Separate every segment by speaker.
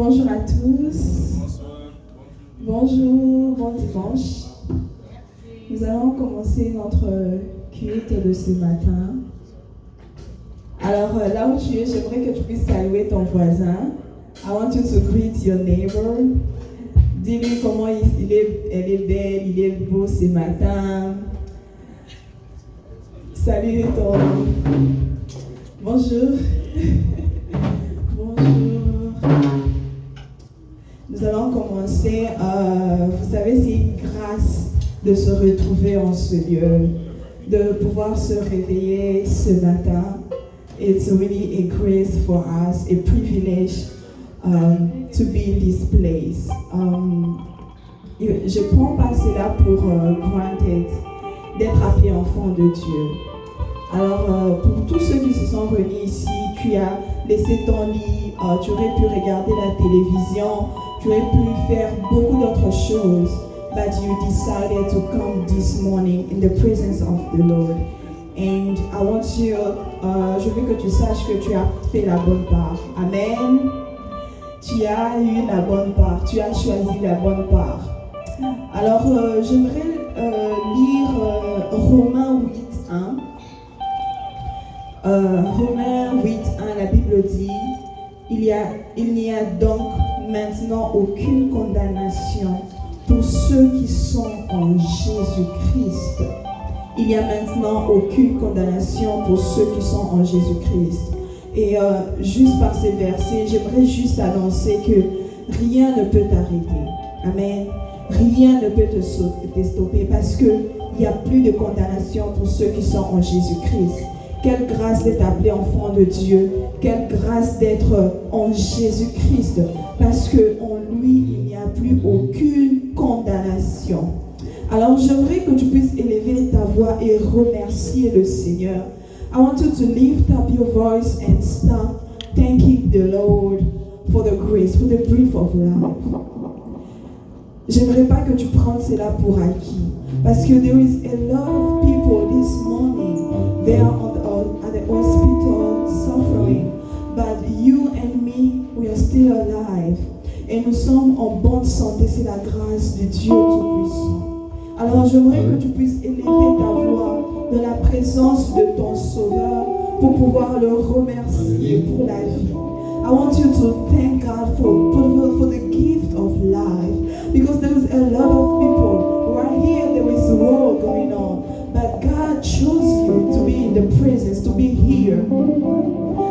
Speaker 1: Bonjour à tous. Bonjour, bon dimanche. Nous allons commencer notre culte de ce matin. Alors là où tu es, j'aimerais que tu puisses saluer ton voisin. I want you to greet your neighbor. Dis-lui comment elle est belle, il est beau ce matin. Salut ton... Bonjour. Nous allons commencer, vous savez, c'est une grâce de se retrouver en ce lieu, de pouvoir se réveiller ce matin. It's really a grace for us, a privilege to be in this place. Je ne prends pas cela pour granted, d'être appelé enfant de Dieu. Alors, pour tous ceux qui se sont réunis ici, tu as laissé ton lit, tu aurais pu regarder la télévision, tu aurais pu faire beaucoup d'autres choses, but you decided to come this morning in the presence of the Lord. And I want you, je veux que tu saches que tu as fait la bonne part. Amen. Tu as eu la bonne part, tu as choisi la bonne part. Alors, j'aimerais lire Romains 8.1. Romains 8.1, la Bible dit, il n'y a donc maintenant aucune condamnation pour ceux qui sont en Jésus-Christ. Il n'y a maintenant aucune condamnation pour ceux qui sont en Jésus-Christ. Et juste par ces versets, j'aimerais juste annoncer que rien ne peut t'arrêter. Amen. Rien ne peut te stopper parce qu'il n'y a plus de condamnation pour ceux qui sont en Jésus-Christ. Quelle grâce d'être appelé enfant de Dieu. Quelle grâce d'être en Jésus-Christ. Parce qu'en lui, il n'y a plus aucune condamnation. Alors, j'aimerais que tu puisses élever ta voix et remercier le Seigneur. I want you to lift up your voice and start thanking the Lord for the grace, for the breath of life. J'aimerais pas que tu prennes cela pour acquis. Parce que there is a lot of people this morning, they are at the hospital suffering. But you and me, we are still alive. Et nous sommes en bonne santé, c'est la grâce de Dieu Tout-Puissant. Alors j'aimerais que tu puisses élever ta voix dans la présence de ton Sauveur pour pouvoir le remercier pour la vie. I want you to thank God for the gift of life. Because there is a lot of people who are here, there is a war going on. But God chose you to be in the presence, to be here.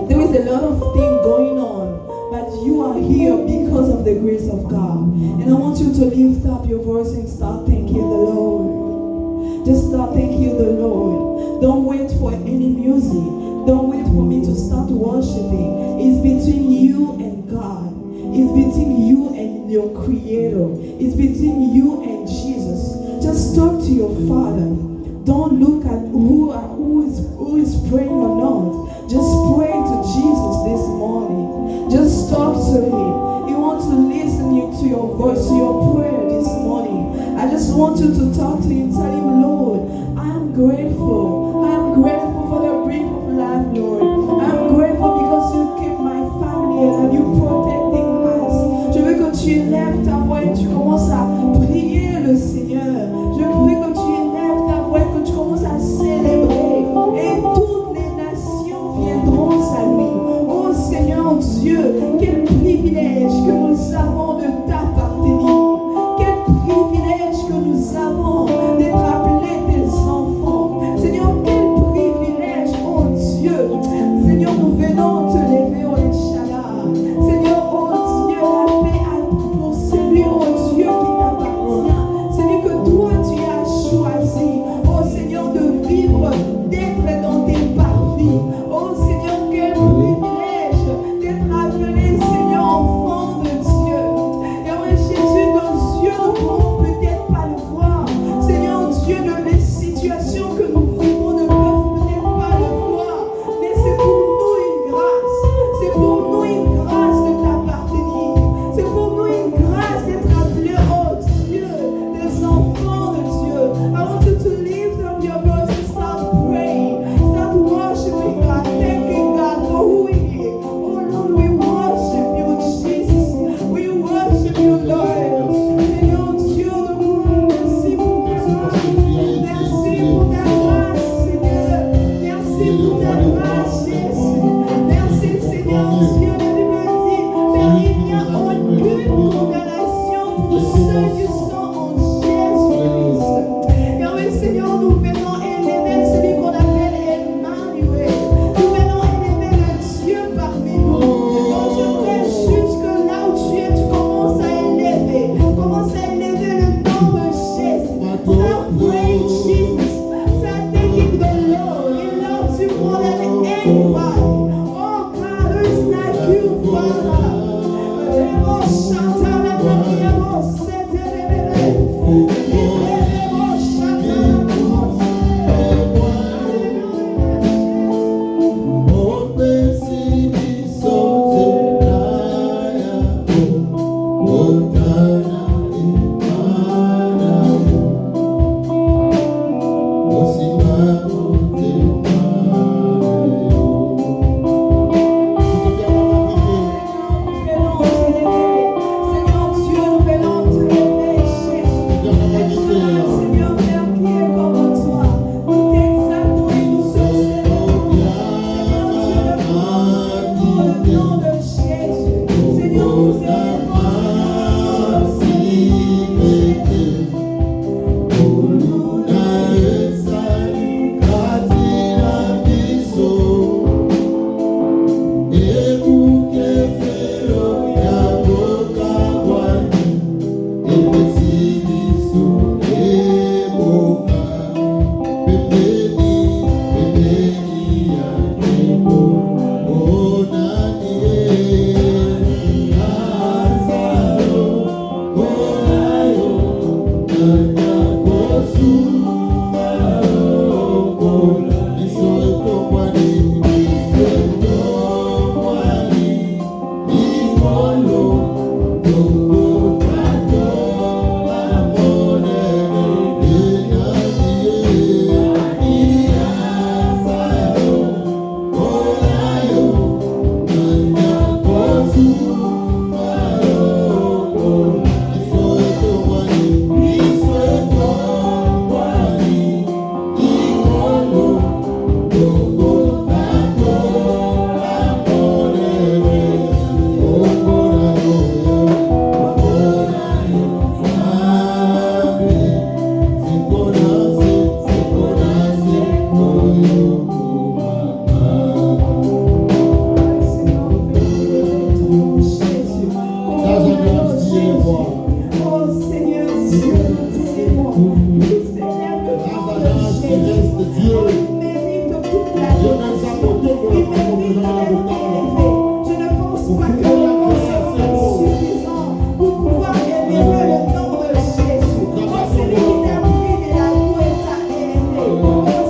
Speaker 1: There is a lot of things going on, but you are here because of the grace of God. And I want you to lift up your voice and start thanking the Lord. Just start thanking the Lord. Don't wait for any music. Don't wait for me to start worshiping. It's between you and God. It's between you and your Creator. It's between you and Jesus. Just talk to your Father. Don't look at who is praying or not. Just pray to Jesus this morning. Just talk to Him. He wants to listen to your voice, to your prayer this morning. I just want you to talk to Him. Tell Him, Lord, I am grateful. I am grateful for the breath of life, Lord. I am grateful because you keep my family and you protecting us. Je veux que tu lèves ta voix et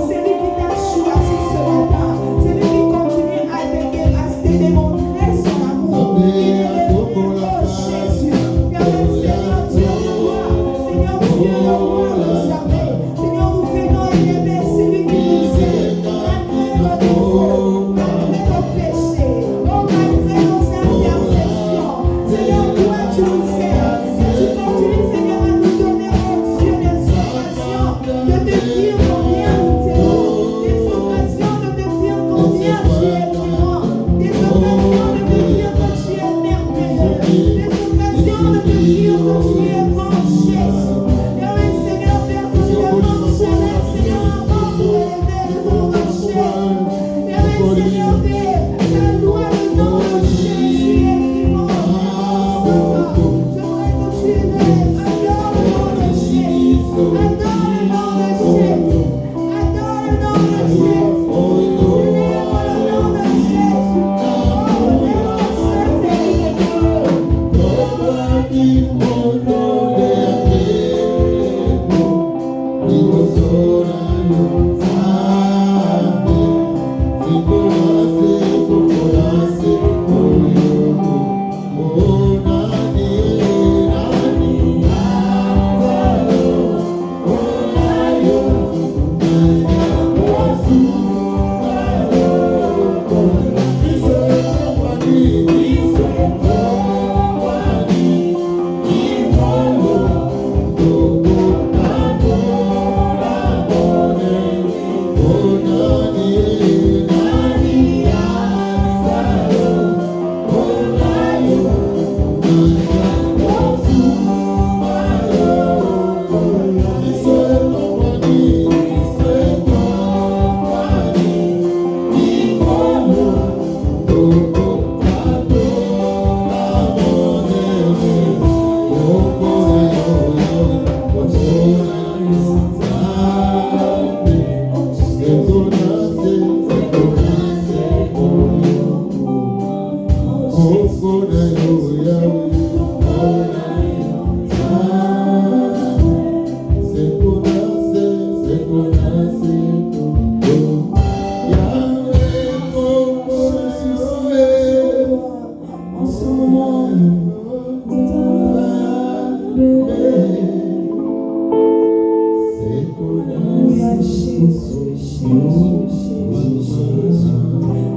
Speaker 1: Celui qui t'a choisi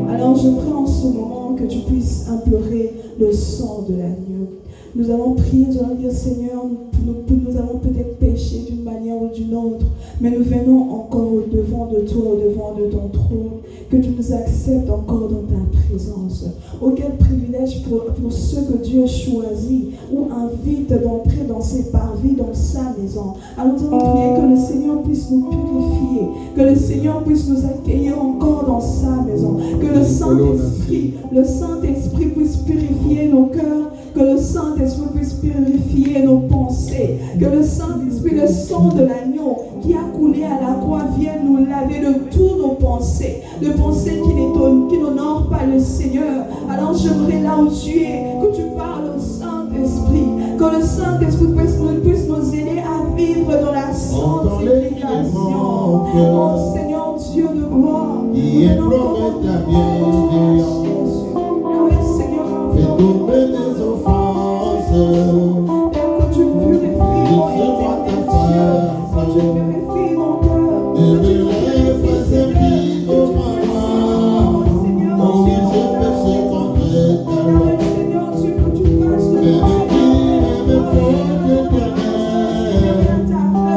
Speaker 1: Alors je prie en ce moment que tu puisses implorer le sang de l'agneau. Nous allons prier, nous allons dire Seigneur, nous avons peut-être péché d'une manière ou d'une autre, mais nous venons encore au devant de toi, au devant de ton trône, que tu nous acceptes encore dans ta présence. Oh, quel privilège pour ceux que Dieu choisit ou invite d'entrer dans ses parvis, dans sa maison. Alors nous allons prier que le Seigneur puisse nous purifier, que le Seigneur puisse nous accueillir encore dans sa maison, que le Saint-Esprit puisse purifier nos cœurs, que le Saint-Esprit puisse purifier nos pensées, que le Saint-Esprit, le sang de l'agneau qui a coulé à la croix vienne nous laver de toutes nos pensées, de pensées qui n'honorent pas le Seigneur. Alors j'aimerais là où tu es, que tu parles au Saint-Esprit, que le Saint-Esprit puisse nous aider à vivre dans la sanctification. Oh Seigneur Dieu de gloire,
Speaker 2: qui est prophète ta bienveillance, fais tomber les offenses,
Speaker 1: que tu purifies mon éternel, que tu purifies mon cœur,
Speaker 2: et relève ses vies au maman. Oh oui, j'ai péché contre ta loi.
Speaker 1: Seigneur Dieu, que tu fasses de
Speaker 2: Mais
Speaker 1: moi
Speaker 2: le qui me fait l'éternel,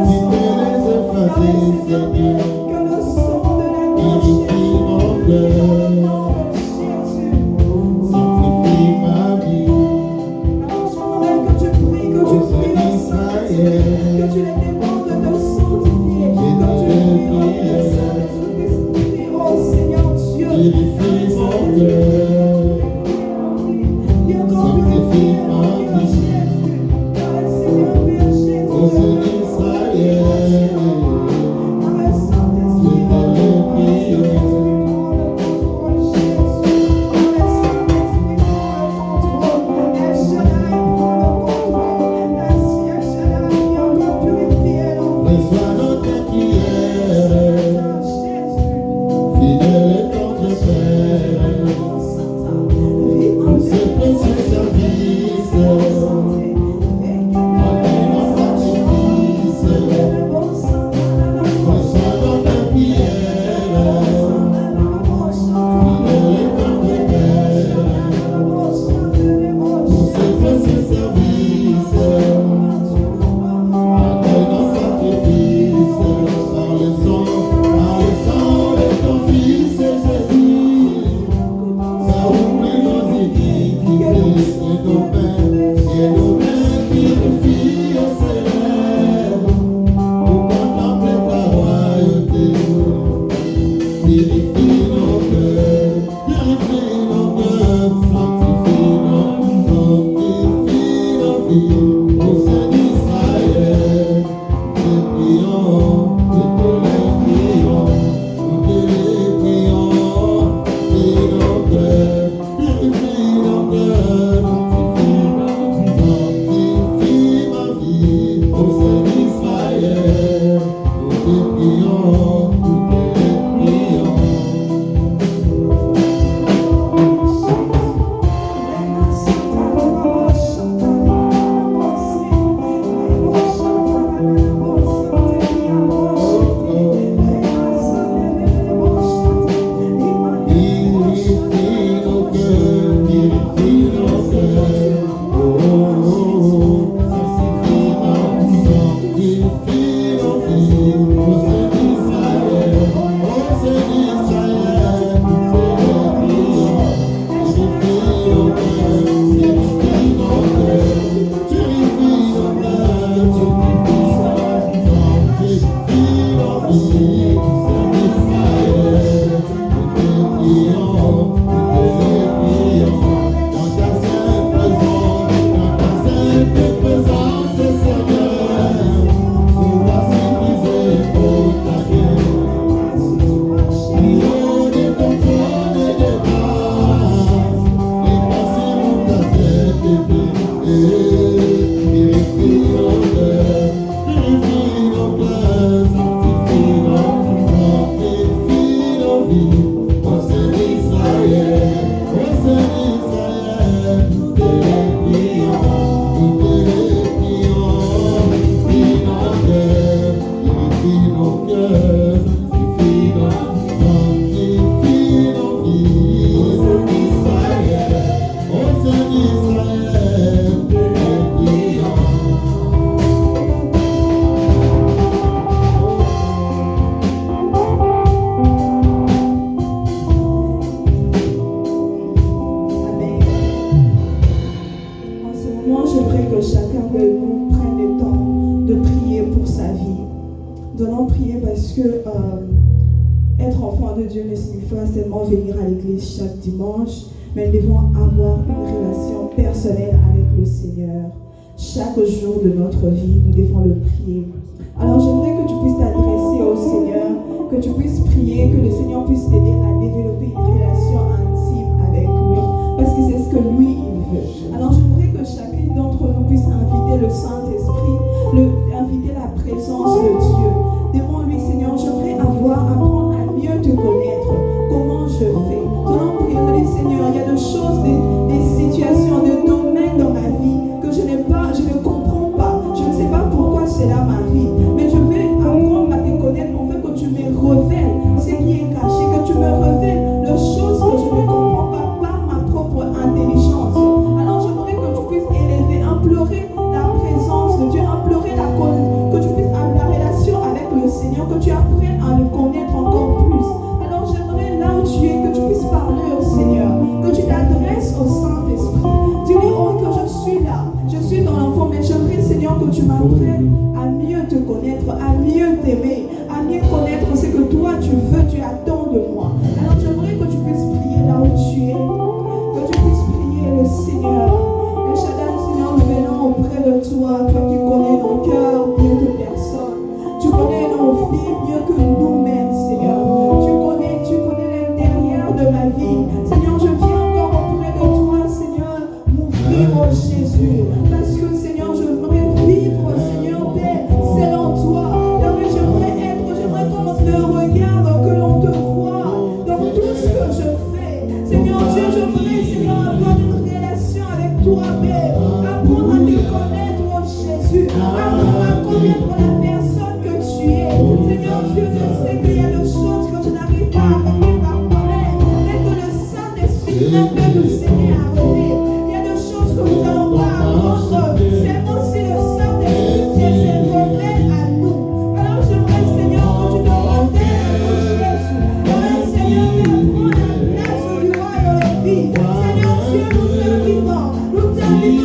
Speaker 2: si tu les effacer, Seigneur,
Speaker 1: que le sang de la
Speaker 2: purifie mon cœur, sanctifie ma vie.
Speaker 1: que tu pries le Saint-Esprit, que tu les demandes de te sanctifier, que tu pries le Saint-Esprit, oh Seigneur Dieu,
Speaker 2: Purifie mon cœur, sanctifie ma vie. Ô Seigneur Israël, reçois notre prière, fidèle est ton Père, pour ce précieux service, en sacrifice. Reçois notre prière, fidèle est ton Père, pour ce précieux service, accueille nos sacrifices, par le sang de ton Fils Jésus, car oublie nos iniquités et nos mains purifient au Seigneur, pour contempler ta royauté. Purifie nos cœurs, sanctifie nos vies. Ô Saint d'Israël, te prions, nous te les prions, purifie nos cœurs, sanctifie ma vie. Ô Saint d'Israël, nous te prions, nous te les prions. Purifie nos cœurs, purifie nos cœurs. Oh, oh, oh, sanctifie nos vies. Ô Saint d'Israël, nous te prions. Purifie nos cœurs, purifie nos cœurs, purifie nos cœurs, sanctifie nos vies. Saint d'Israël, nous te prions, dans ta sainte présence, Seigneur, nous baptiser pour ta guerre. Prions de ton trône et de grâce, et passez-nous ta tête purifie nos cœurs, sanctifie nos vies. Ô Saint d'Israël, nous te les prions, purifie nos cœurs, sanctifie nos
Speaker 1: chrétien ne signifie pas seulement venir à l'église chaque dimanche, mais nous devons avoir une relation personnelle avec le Seigneur. Chaque jour de notre vie, nous devons le prier. Alors j'aimerais que tu puisses t'adresser au Seigneur, que tu puisses prier, que le Seigneur puisse t'aider à développer une relation intime avec lui, parce que c'est ce que lui, il veut. Alors j'aimerais que chacun d'entre nous puisse inviter le Saint-Esprit, inviter la présence de Dieu. Demande-lui, Seigneur, j'aimerais apprendre à mieux te connaître. Comment je fais? Nous allons prier, Seigneur, il y a des choses, des situations, des domaines dans ma vie que je ne comprends pas. Je ne sais pas pourquoi cela m'arrive. Mais je vais apprendre à te connaître. En fait, que tu me révèles ce qui est caché, que tu me révèles les choses que je ne comprends pas par ma propre intelligence. Alors j'aimerais que tu puisses élever, implorer la présence de Dieu, implorer que tu puisses avoir la relation avec le Seigneur, que tu apprennes à le connaître encore plus. Alors j'aimerais là où tu es, que tu puisses parler au Seigneur, que tu t'adresses au Saint-Esprit. Dis-lui, oh, que je suis là, je suis dans l'enfant, mais j'aimerais, Seigneur, que tu m'apprennes à mieux te connaître, à mieux t'aimer, à mieux connaître ce que toi tu veux, tu attends de moi. Alors j'aimerais que tu puisses prier là où tu es, que tu puisses prier le Seigneur. Et Shaddai, Seigneur, nous venons auprès de toi, toi qui connais nos cœurs mieux que personne. Tu connais nos vies mieux que nous-mêmes, Seigneur. Tu connais l'intérieur de ma vie. Seigneur, je viens encore auprès de toi, Seigneur, m'ouvrir au Jésus. Parce que, Seigneur, j'aimerais vivre, Seigneur, Père, selon toi. J'aimerais qu'on te regarde, que l'on te voit dans tout ce que je fais. Seigneur Dieu, j'aimerais, Seigneur, avoir une relation avec toi, Père. Apprendre à te connaître, oh Jésus. Apprendre à connaître la personne que tu es. Seigneur Dieu, je sais qu'il y a des choses que je n'arrive pas à arrêter par moi-même, mais que le Saint-Esprit n'a pas nous aider à arrêter. Il y a des choses que nous n'allons pas apprendre. Seulement si le Saint-Esprit se révèle à nous. Alors j'aimerais, Seigneur, que tu te révèles à nous, Jésus. J'aimerais, Seigneur, prendre la place du roi dans les vies. Seigneur Dieu, nous t'invitons dans nos vies.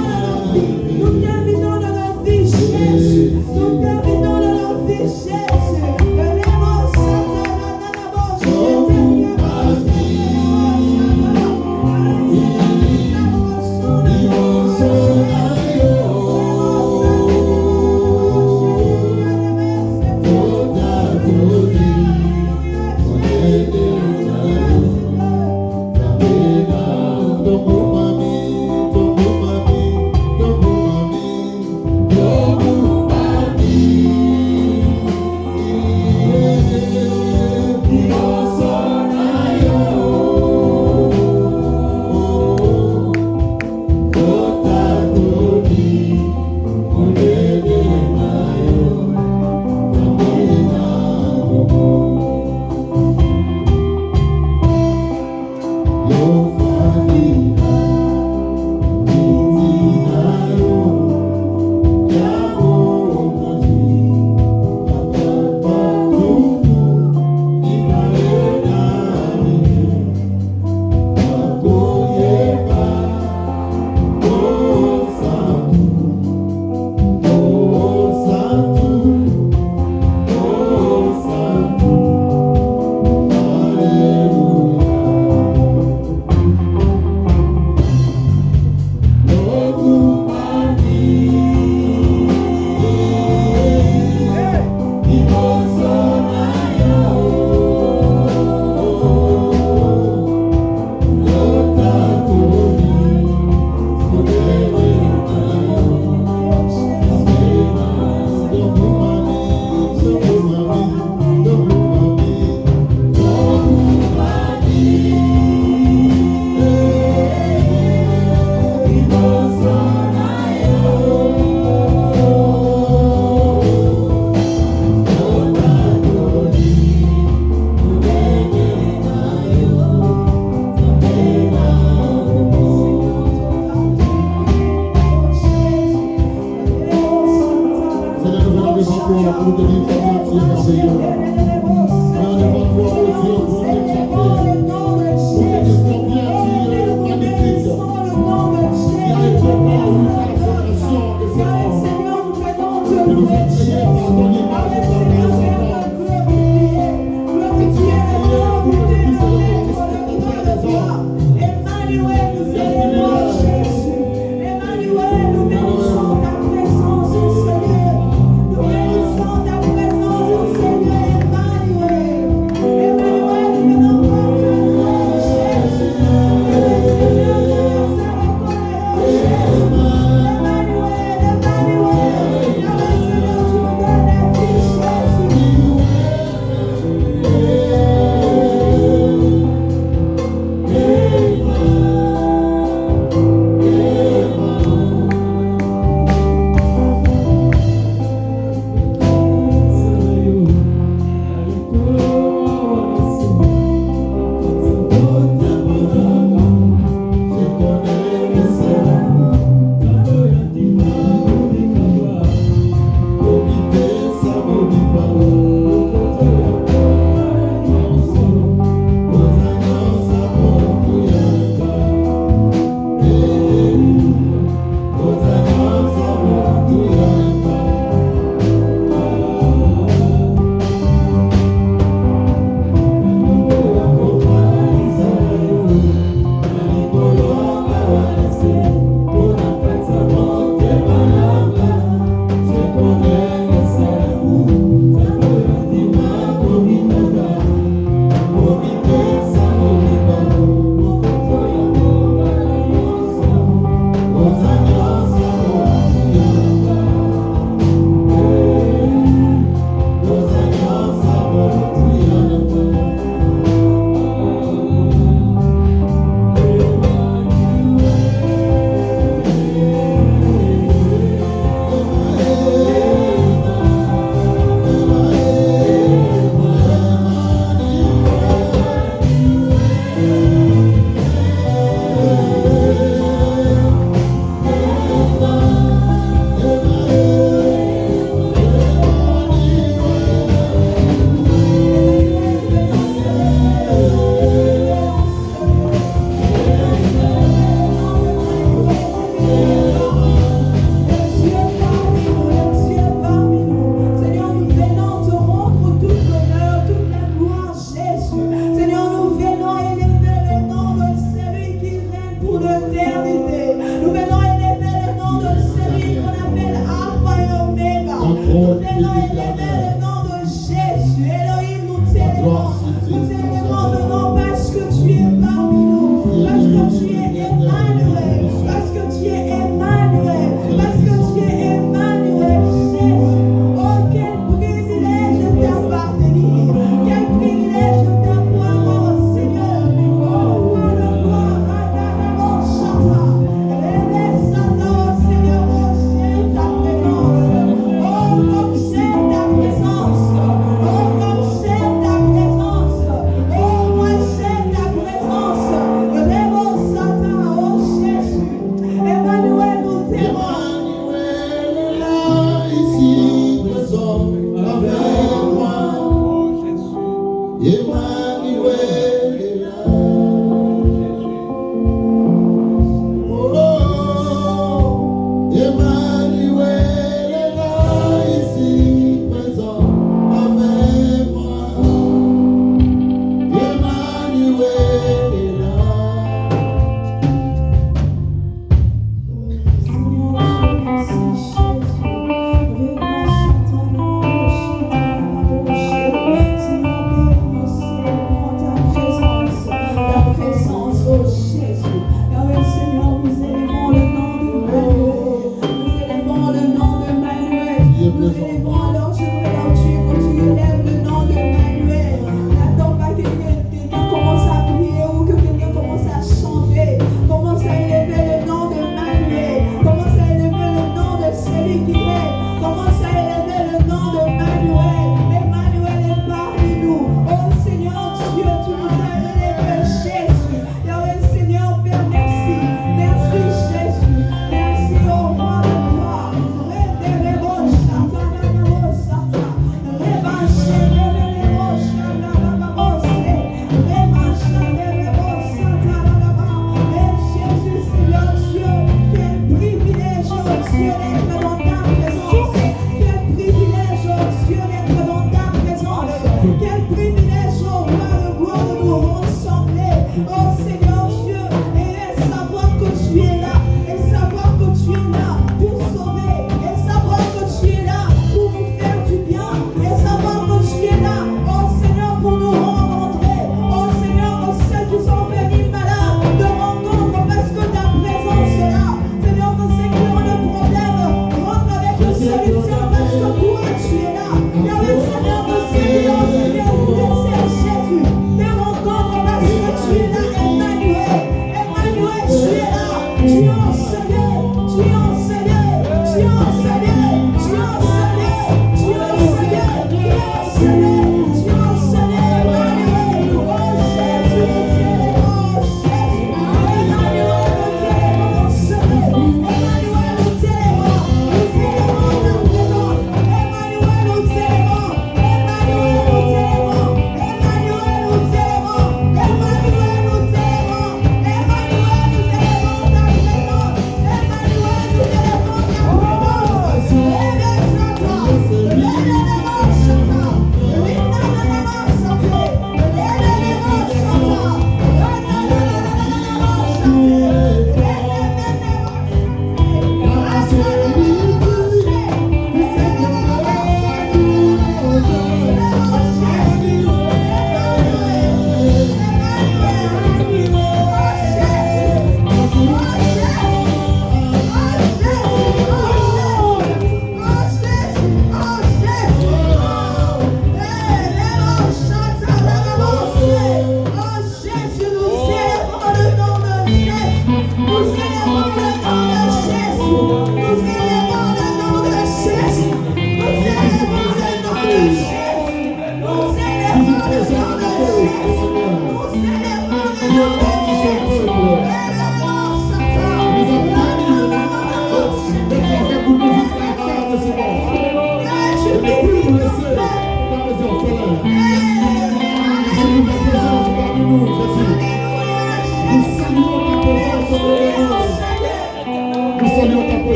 Speaker 1: Nous t'invitons dans nos vies, Jésus. Nous t'invitons dans nos vies, Jésus. Venez-moi, Satan, allons élever le nom de Jésus. Elohim, nous t'élevons. Nous t'élevons le nom parce que tu es parmi nous. Parce que tu es Emmanuel. Parce que tu es Emmanuel. Parce que tu es Emmanuel. Jésus. Oh, quel privilège d'appartenir. Quel privilège d'avoir, oh Seigneur. Oh, moi de gloire. Adonai, Chata. Seigneur, oh, c'est ta présence. Oh, comme c'est ta présence.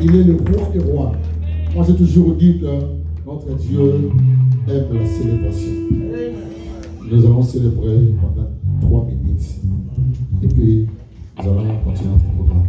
Speaker 2: Il est le roi des rois. Moi, j'ai toujours dit que notre Dieu aime la célébration. Nous allons célébrer pendant 3 minutes. Et puis, nous allons continuer notre programme.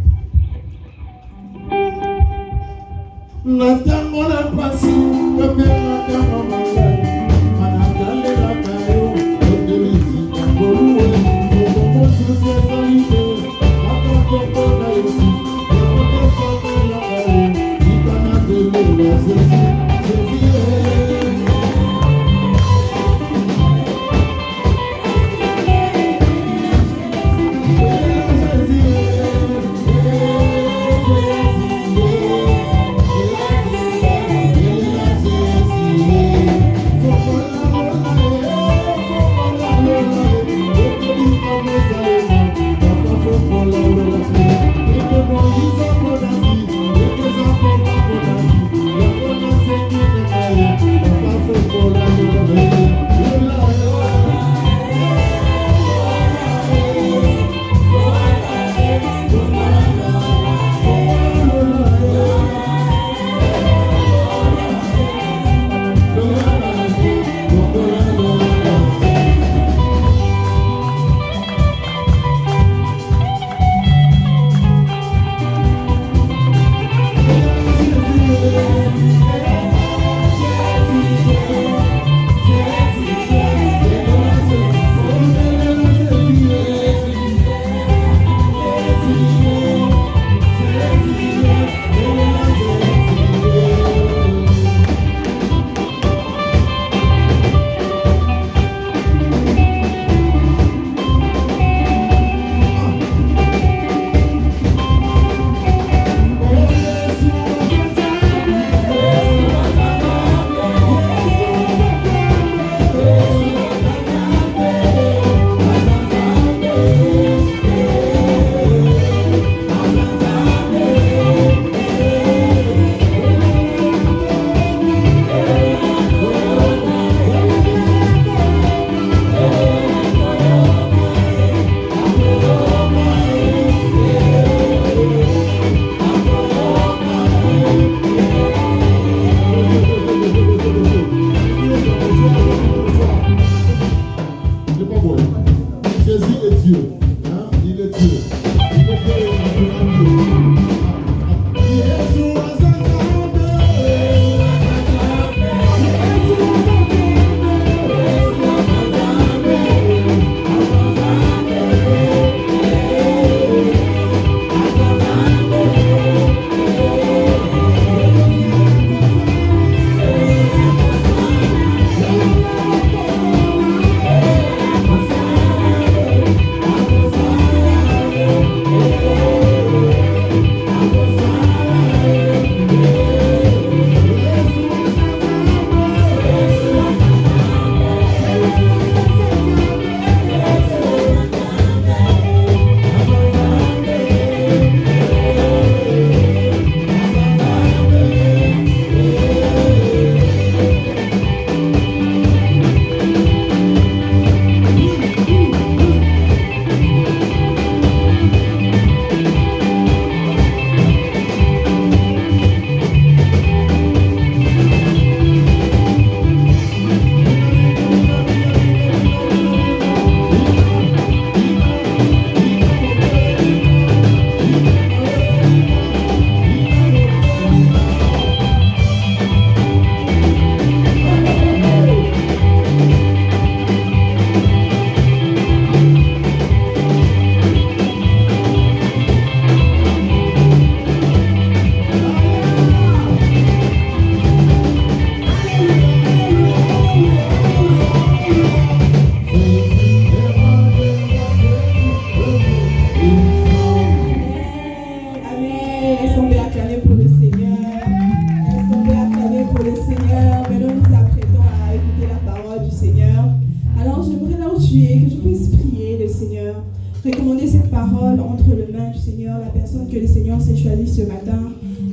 Speaker 1: personnes que le Seigneur s'est choisi ce matin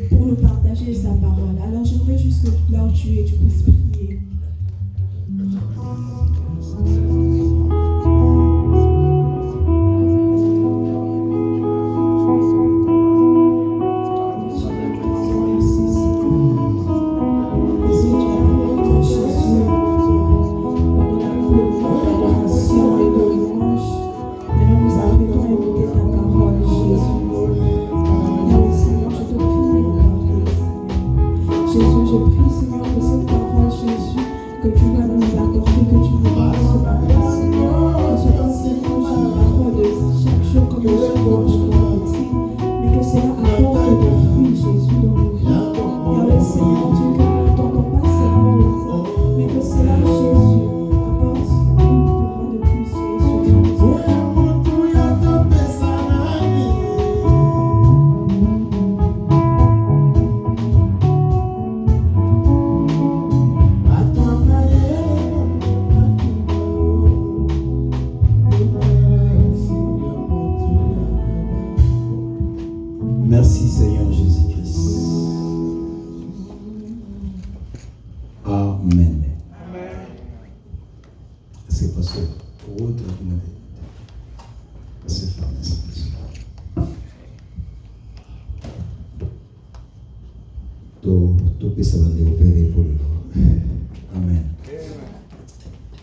Speaker 1: pour nous partager sa parole. Alors j'aimerais juste que là où tu es, tu puisses prier.
Speaker 3: Merci Seigneur Jésus-Christ. Amen. C'est parce que pour autre, c'est Amen.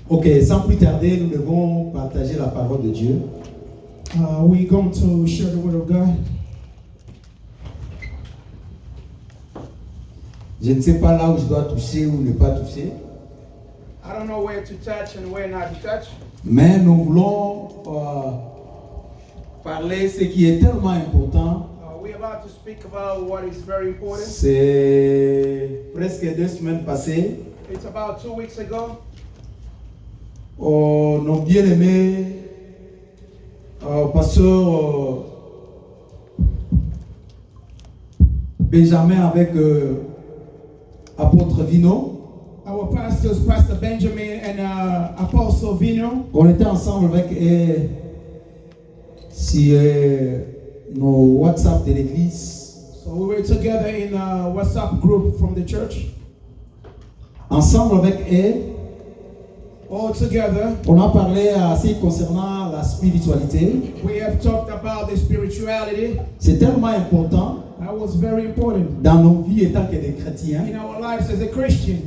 Speaker 3: Ok, sans plus tarder, nous devons partager la parole de Dieu.
Speaker 4: We're going to share the word of God.
Speaker 3: Je ne sais pas là où je dois toucher ou ne pas toucher.
Speaker 4: I don't know where to touch and where not to touch.
Speaker 3: Mais nous voulons parler ce qui est tellement important.
Speaker 4: We're about to speak about what is very important.
Speaker 3: C'est presque 2 semaines passées.
Speaker 4: It's about 2 weeks ago.
Speaker 3: Nos bien-aimés pasteur Benjamin avec apôtre Vino.
Speaker 4: Our pastors, Pastor Benjamin and Apostle Vino.
Speaker 3: On était ensemble avec sur nos WhatsApp de l'église.
Speaker 4: So we were together in a WhatsApp group from the church.
Speaker 3: Ensemble avec eux,
Speaker 4: all together,
Speaker 3: on a parlé assez concernant la spiritualité.
Speaker 4: We have talked about the spirituality.
Speaker 3: C'est tellement important.
Speaker 4: That was very important.
Speaker 3: Dans nos vies étant que des chrétiens.
Speaker 4: In our lives as a Christian.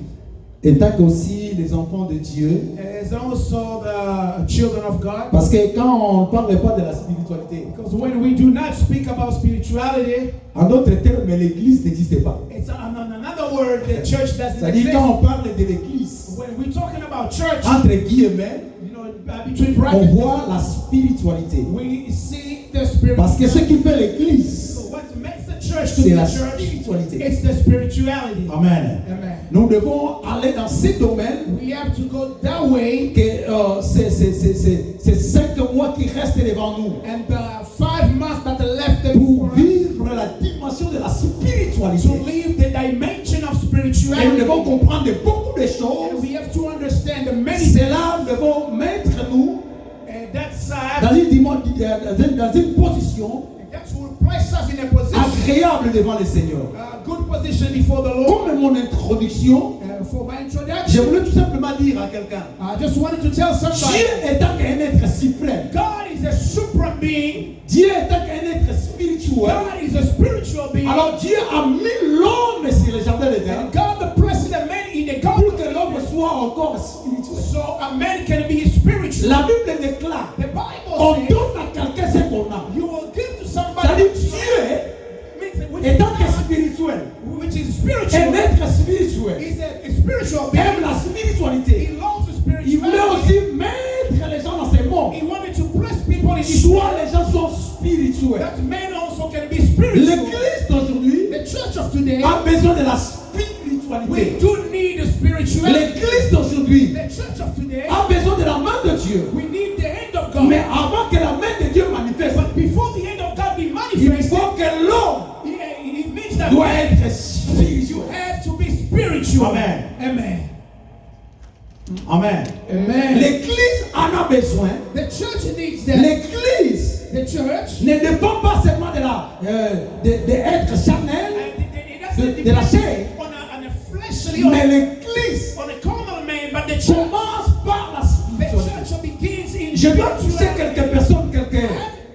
Speaker 3: Étant qu'aussi les enfants de Dieu.
Speaker 4: As also the children of God.
Speaker 3: Parce que quand on ne parle pas de la spiritualité.
Speaker 4: Because when we do not speak about spirituality.
Speaker 3: En d'autres termes, l'église n'existe pas.
Speaker 4: It's another word, the church doesn't
Speaker 3: C'est-à-dire
Speaker 4: exist.
Speaker 3: quand on parle de l'église.
Speaker 4: When we're talking about church.
Speaker 3: Entre guillemets.
Speaker 4: You know, between brackets.
Speaker 3: On voit la spiritualité.
Speaker 4: We see the spirituality.
Speaker 3: Parce que ce qui fait l'église.
Speaker 4: So what makes the church to be
Speaker 3: la
Speaker 4: church?
Speaker 3: Spiritualité.
Speaker 4: It's the spirituality.
Speaker 3: Amen.
Speaker 4: Amen.
Speaker 3: Nous devons aller dans ces domaines.
Speaker 4: We have to go that way.
Speaker 3: Que c'est 5 mois qui restent devant nous.
Speaker 4: And the 5 months that are left
Speaker 3: pour vivre la dimension de la spiritualité.
Speaker 4: To live the dimension of spirituality.
Speaker 3: Et nous devons comprendre beaucoup de choses.
Speaker 4: And we have to understand the many.
Speaker 3: Cela nous devons mettre nous dans une position.
Speaker 4: That will place us in a position
Speaker 3: agréable devant le Seigneur.
Speaker 4: Good position before the Lord.
Speaker 3: Comme mon introduction,
Speaker 4: for my introduction,
Speaker 3: je voulais tout simplement dire à quelqu'un.
Speaker 4: I just wanted to tell somebody.
Speaker 3: Dieu étant qu'un être suprême.
Speaker 4: God is a supreme being.
Speaker 3: Dieu étant qu'un être spirituel.
Speaker 4: God is a spiritual being.
Speaker 3: Alors Dieu a mis l'homme sur le jardin d'Éden.
Speaker 4: And God placed the man in the garden.
Speaker 3: Pour que l'homme soit encore spirituel.
Speaker 4: So a man can be spiritual.
Speaker 3: La Bible déclare.
Speaker 4: The Bible
Speaker 3: on
Speaker 4: says,
Speaker 3: donne à quelqu'un ce qu'on a.
Speaker 4: You will give to somebody.
Speaker 3: C'est-à-dire Dieu étant que spirituel.
Speaker 4: Which is spiritual.
Speaker 3: Un être spirituel.
Speaker 4: He's a spiritual being.
Speaker 3: Aime la spiritualité.
Speaker 4: He loves the spirituality.
Speaker 3: Il voulait aussi mettre les gens dans ce monde.
Speaker 4: He wanted to place people in this
Speaker 3: Soit les gens sont spirituels.
Speaker 4: That men also can be spiritual.
Speaker 3: L'église d'aujourd'hui
Speaker 4: the church of today
Speaker 3: a besoin de la spiritualité.
Speaker 4: We do need a spirituality.
Speaker 3: L'église d'aujourd'hui
Speaker 4: the church of today
Speaker 3: a besoin de la main de Dieu.
Speaker 4: We need the hand of God.
Speaker 3: Mais avant que la main de Dieu manifeste,
Speaker 4: but before the hand of God be manifested,
Speaker 3: il faut que l'homme doit être spirituel.
Speaker 4: You have to be spiritual.
Speaker 3: Amen.
Speaker 4: Amen.
Speaker 3: Amen.
Speaker 4: Amen.
Speaker 3: L'église en a besoin.
Speaker 4: The church needs that.
Speaker 3: L'église
Speaker 4: the church
Speaker 3: ne dépend pas seulement d'être charnel, de la chair,
Speaker 4: on a fleshly
Speaker 3: mais l'Église
Speaker 4: on a carnal man, but the church
Speaker 3: commence par la spiritualité.
Speaker 4: begins in
Speaker 3: Je dois toucher quelques personnes, quelques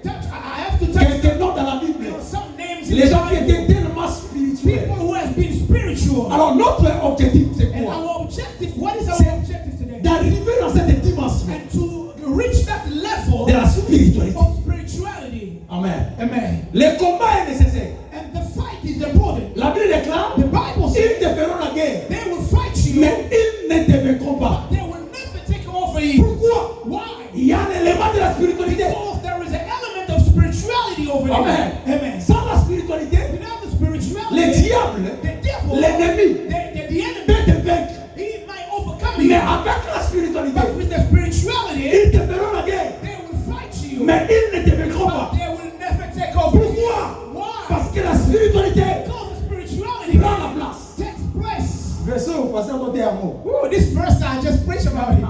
Speaker 4: I have to touch
Speaker 3: noms dans la Bible.
Speaker 4: some names
Speaker 3: Les gens qui étaient tellement spirituels.
Speaker 4: people who have been spiritual.
Speaker 3: Alors notre objectif c'est
Speaker 4: And
Speaker 3: quoi?
Speaker 4: our objective, what is
Speaker 3: C'est
Speaker 4: our objective today?
Speaker 3: d'arriver dans cette dimension
Speaker 4: And to reach that level
Speaker 3: de la spiritualité.
Speaker 4: of spirituality.
Speaker 3: Amen.
Speaker 4: Amen.
Speaker 3: Le combat est nécessaire.
Speaker 4: And the fight is important.
Speaker 3: La Bible déclare,
Speaker 4: The Bible
Speaker 3: ils
Speaker 4: says
Speaker 3: te feront la guerre,
Speaker 4: they will fight you,
Speaker 3: mais ils ne te vaincront pas.
Speaker 4: they will never take over you.
Speaker 3: Pourquoi?
Speaker 4: Why?
Speaker 3: Il y a l'élément de la spiritualité.
Speaker 4: Because there is an element of spirituality over there.
Speaker 3: Amen.
Speaker 4: Amen.
Speaker 3: Sans la spiritualité,
Speaker 4: Without the spirituality,
Speaker 3: le diable,
Speaker 4: the devil,
Speaker 3: l'ennemi,
Speaker 4: the enemy,
Speaker 3: peut te vaincre.
Speaker 4: he might overcome you.
Speaker 3: Mais avec la spiritualité,
Speaker 4: But with the spirituality,
Speaker 3: ils te feront la guerre,
Speaker 4: they will fight you.
Speaker 3: mais ils ne te vaincront pas.
Speaker 4: But they will never take over you.
Speaker 3: Pourquoi?
Speaker 4: Why?
Speaker 3: Parce que la spiritualité
Speaker 4: Because the spirituality
Speaker 3: prend la place.
Speaker 4: takes place.
Speaker 3: Verset, vous passez à côté à mot.
Speaker 4: Ooh, this verse I just preached about it.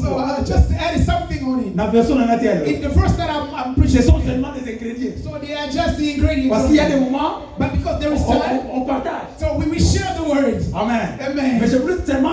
Speaker 4: So I just added something on it.
Speaker 3: La version en entière.
Speaker 4: In the verse that I'm
Speaker 3: Ce
Speaker 4: preaching,
Speaker 3: sont seulement des ingrédients.
Speaker 4: so they are just the ingredients.
Speaker 3: Parce qu'il y a des moments,
Speaker 4: But because there is time,
Speaker 3: on partage.
Speaker 4: so we share the words.
Speaker 3: Amen.
Speaker 4: Amen.
Speaker 3: Mais je voulais seulement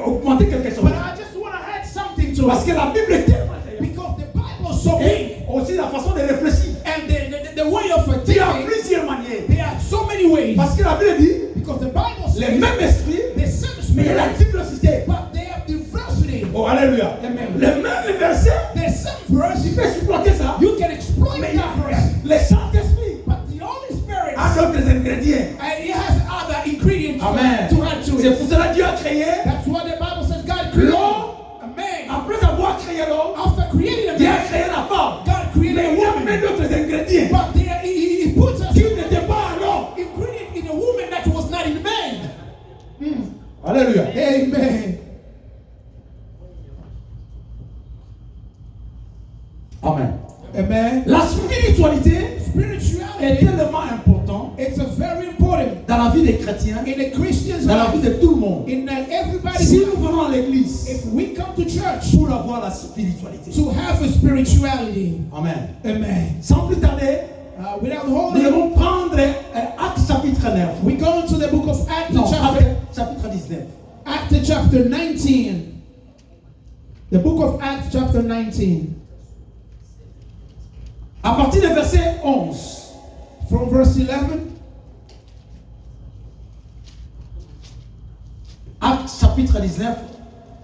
Speaker 3: augmenter quelque chose.
Speaker 4: But I just want to add something to
Speaker 3: Parce
Speaker 4: it.
Speaker 3: que la Bible est tellement
Speaker 4: Because the Bible is so
Speaker 3: et
Speaker 4: big.
Speaker 3: aussi la façon de réfléchir.
Speaker 4: And the way of
Speaker 3: Il y a
Speaker 4: thinking,
Speaker 3: plusieurs manières.
Speaker 4: there are so many ways.
Speaker 3: Parce que la Bible dit,
Speaker 4: Because the Bible
Speaker 3: les
Speaker 4: says
Speaker 3: mêmes esprits,
Speaker 4: the same
Speaker 3: mais il y a la
Speaker 4: spirit,
Speaker 3: diversité.
Speaker 4: but they have diversity.
Speaker 3: Oh, alléluia.
Speaker 4: Amen.
Speaker 3: Les mêmes versets,
Speaker 4: The same verse,
Speaker 3: tu peux exploiter ça.
Speaker 4: you can exploit
Speaker 3: Mais il y
Speaker 4: that verse.
Speaker 3: a les Saint-Esprit
Speaker 4: But the Holy Spirit,
Speaker 3: a d'autres ingrédients.
Speaker 4: it has other ingredients
Speaker 3: Amen.
Speaker 4: to add to
Speaker 3: C'est
Speaker 4: it.
Speaker 3: pour cela que Dieu a créé
Speaker 4: That's what the Bible says God created
Speaker 3: l'homme.
Speaker 4: a man.
Speaker 3: Après avoir créé l'homme,
Speaker 4: After creating a
Speaker 3: Dieu a
Speaker 4: man,
Speaker 3: créé la femme.
Speaker 4: God created
Speaker 3: Mais
Speaker 4: a
Speaker 3: il y a
Speaker 4: woman.
Speaker 3: même d'autres ingrédients
Speaker 4: But there, he puts us
Speaker 3: qui n'étaient pas à l'homme.
Speaker 4: ingredient in a woman that was not in man.
Speaker 3: Alléluia.
Speaker 4: Amen.
Speaker 3: Amen.
Speaker 4: Amen.
Speaker 3: La spiritualité est
Speaker 4: Spirituality,
Speaker 3: tellement importante
Speaker 4: it's a very important
Speaker 3: dans la vie des chrétiens,
Speaker 4: in a Christian's
Speaker 3: dans la vie
Speaker 4: life.
Speaker 3: de tout le monde.
Speaker 4: In everybody's
Speaker 3: Si
Speaker 4: life.
Speaker 3: nous venons à l'église
Speaker 4: If we come to church
Speaker 3: pour avoir la spiritualité.
Speaker 4: to have a spirituality,
Speaker 3: Amen.
Speaker 4: amen.
Speaker 3: Sans plus tarder,
Speaker 4: Without
Speaker 3: nous
Speaker 4: holding,
Speaker 3: devons prendre Actes chapitre 9.
Speaker 4: we go into the book of Acts,
Speaker 3: Non,
Speaker 4: chapter,
Speaker 3: Actes chapitre 19.
Speaker 4: Acts chapter 19. The book of Acts chapter 19.
Speaker 3: À partir du verset 11.
Speaker 4: From verse 11.
Speaker 3: Actes chapitre 19.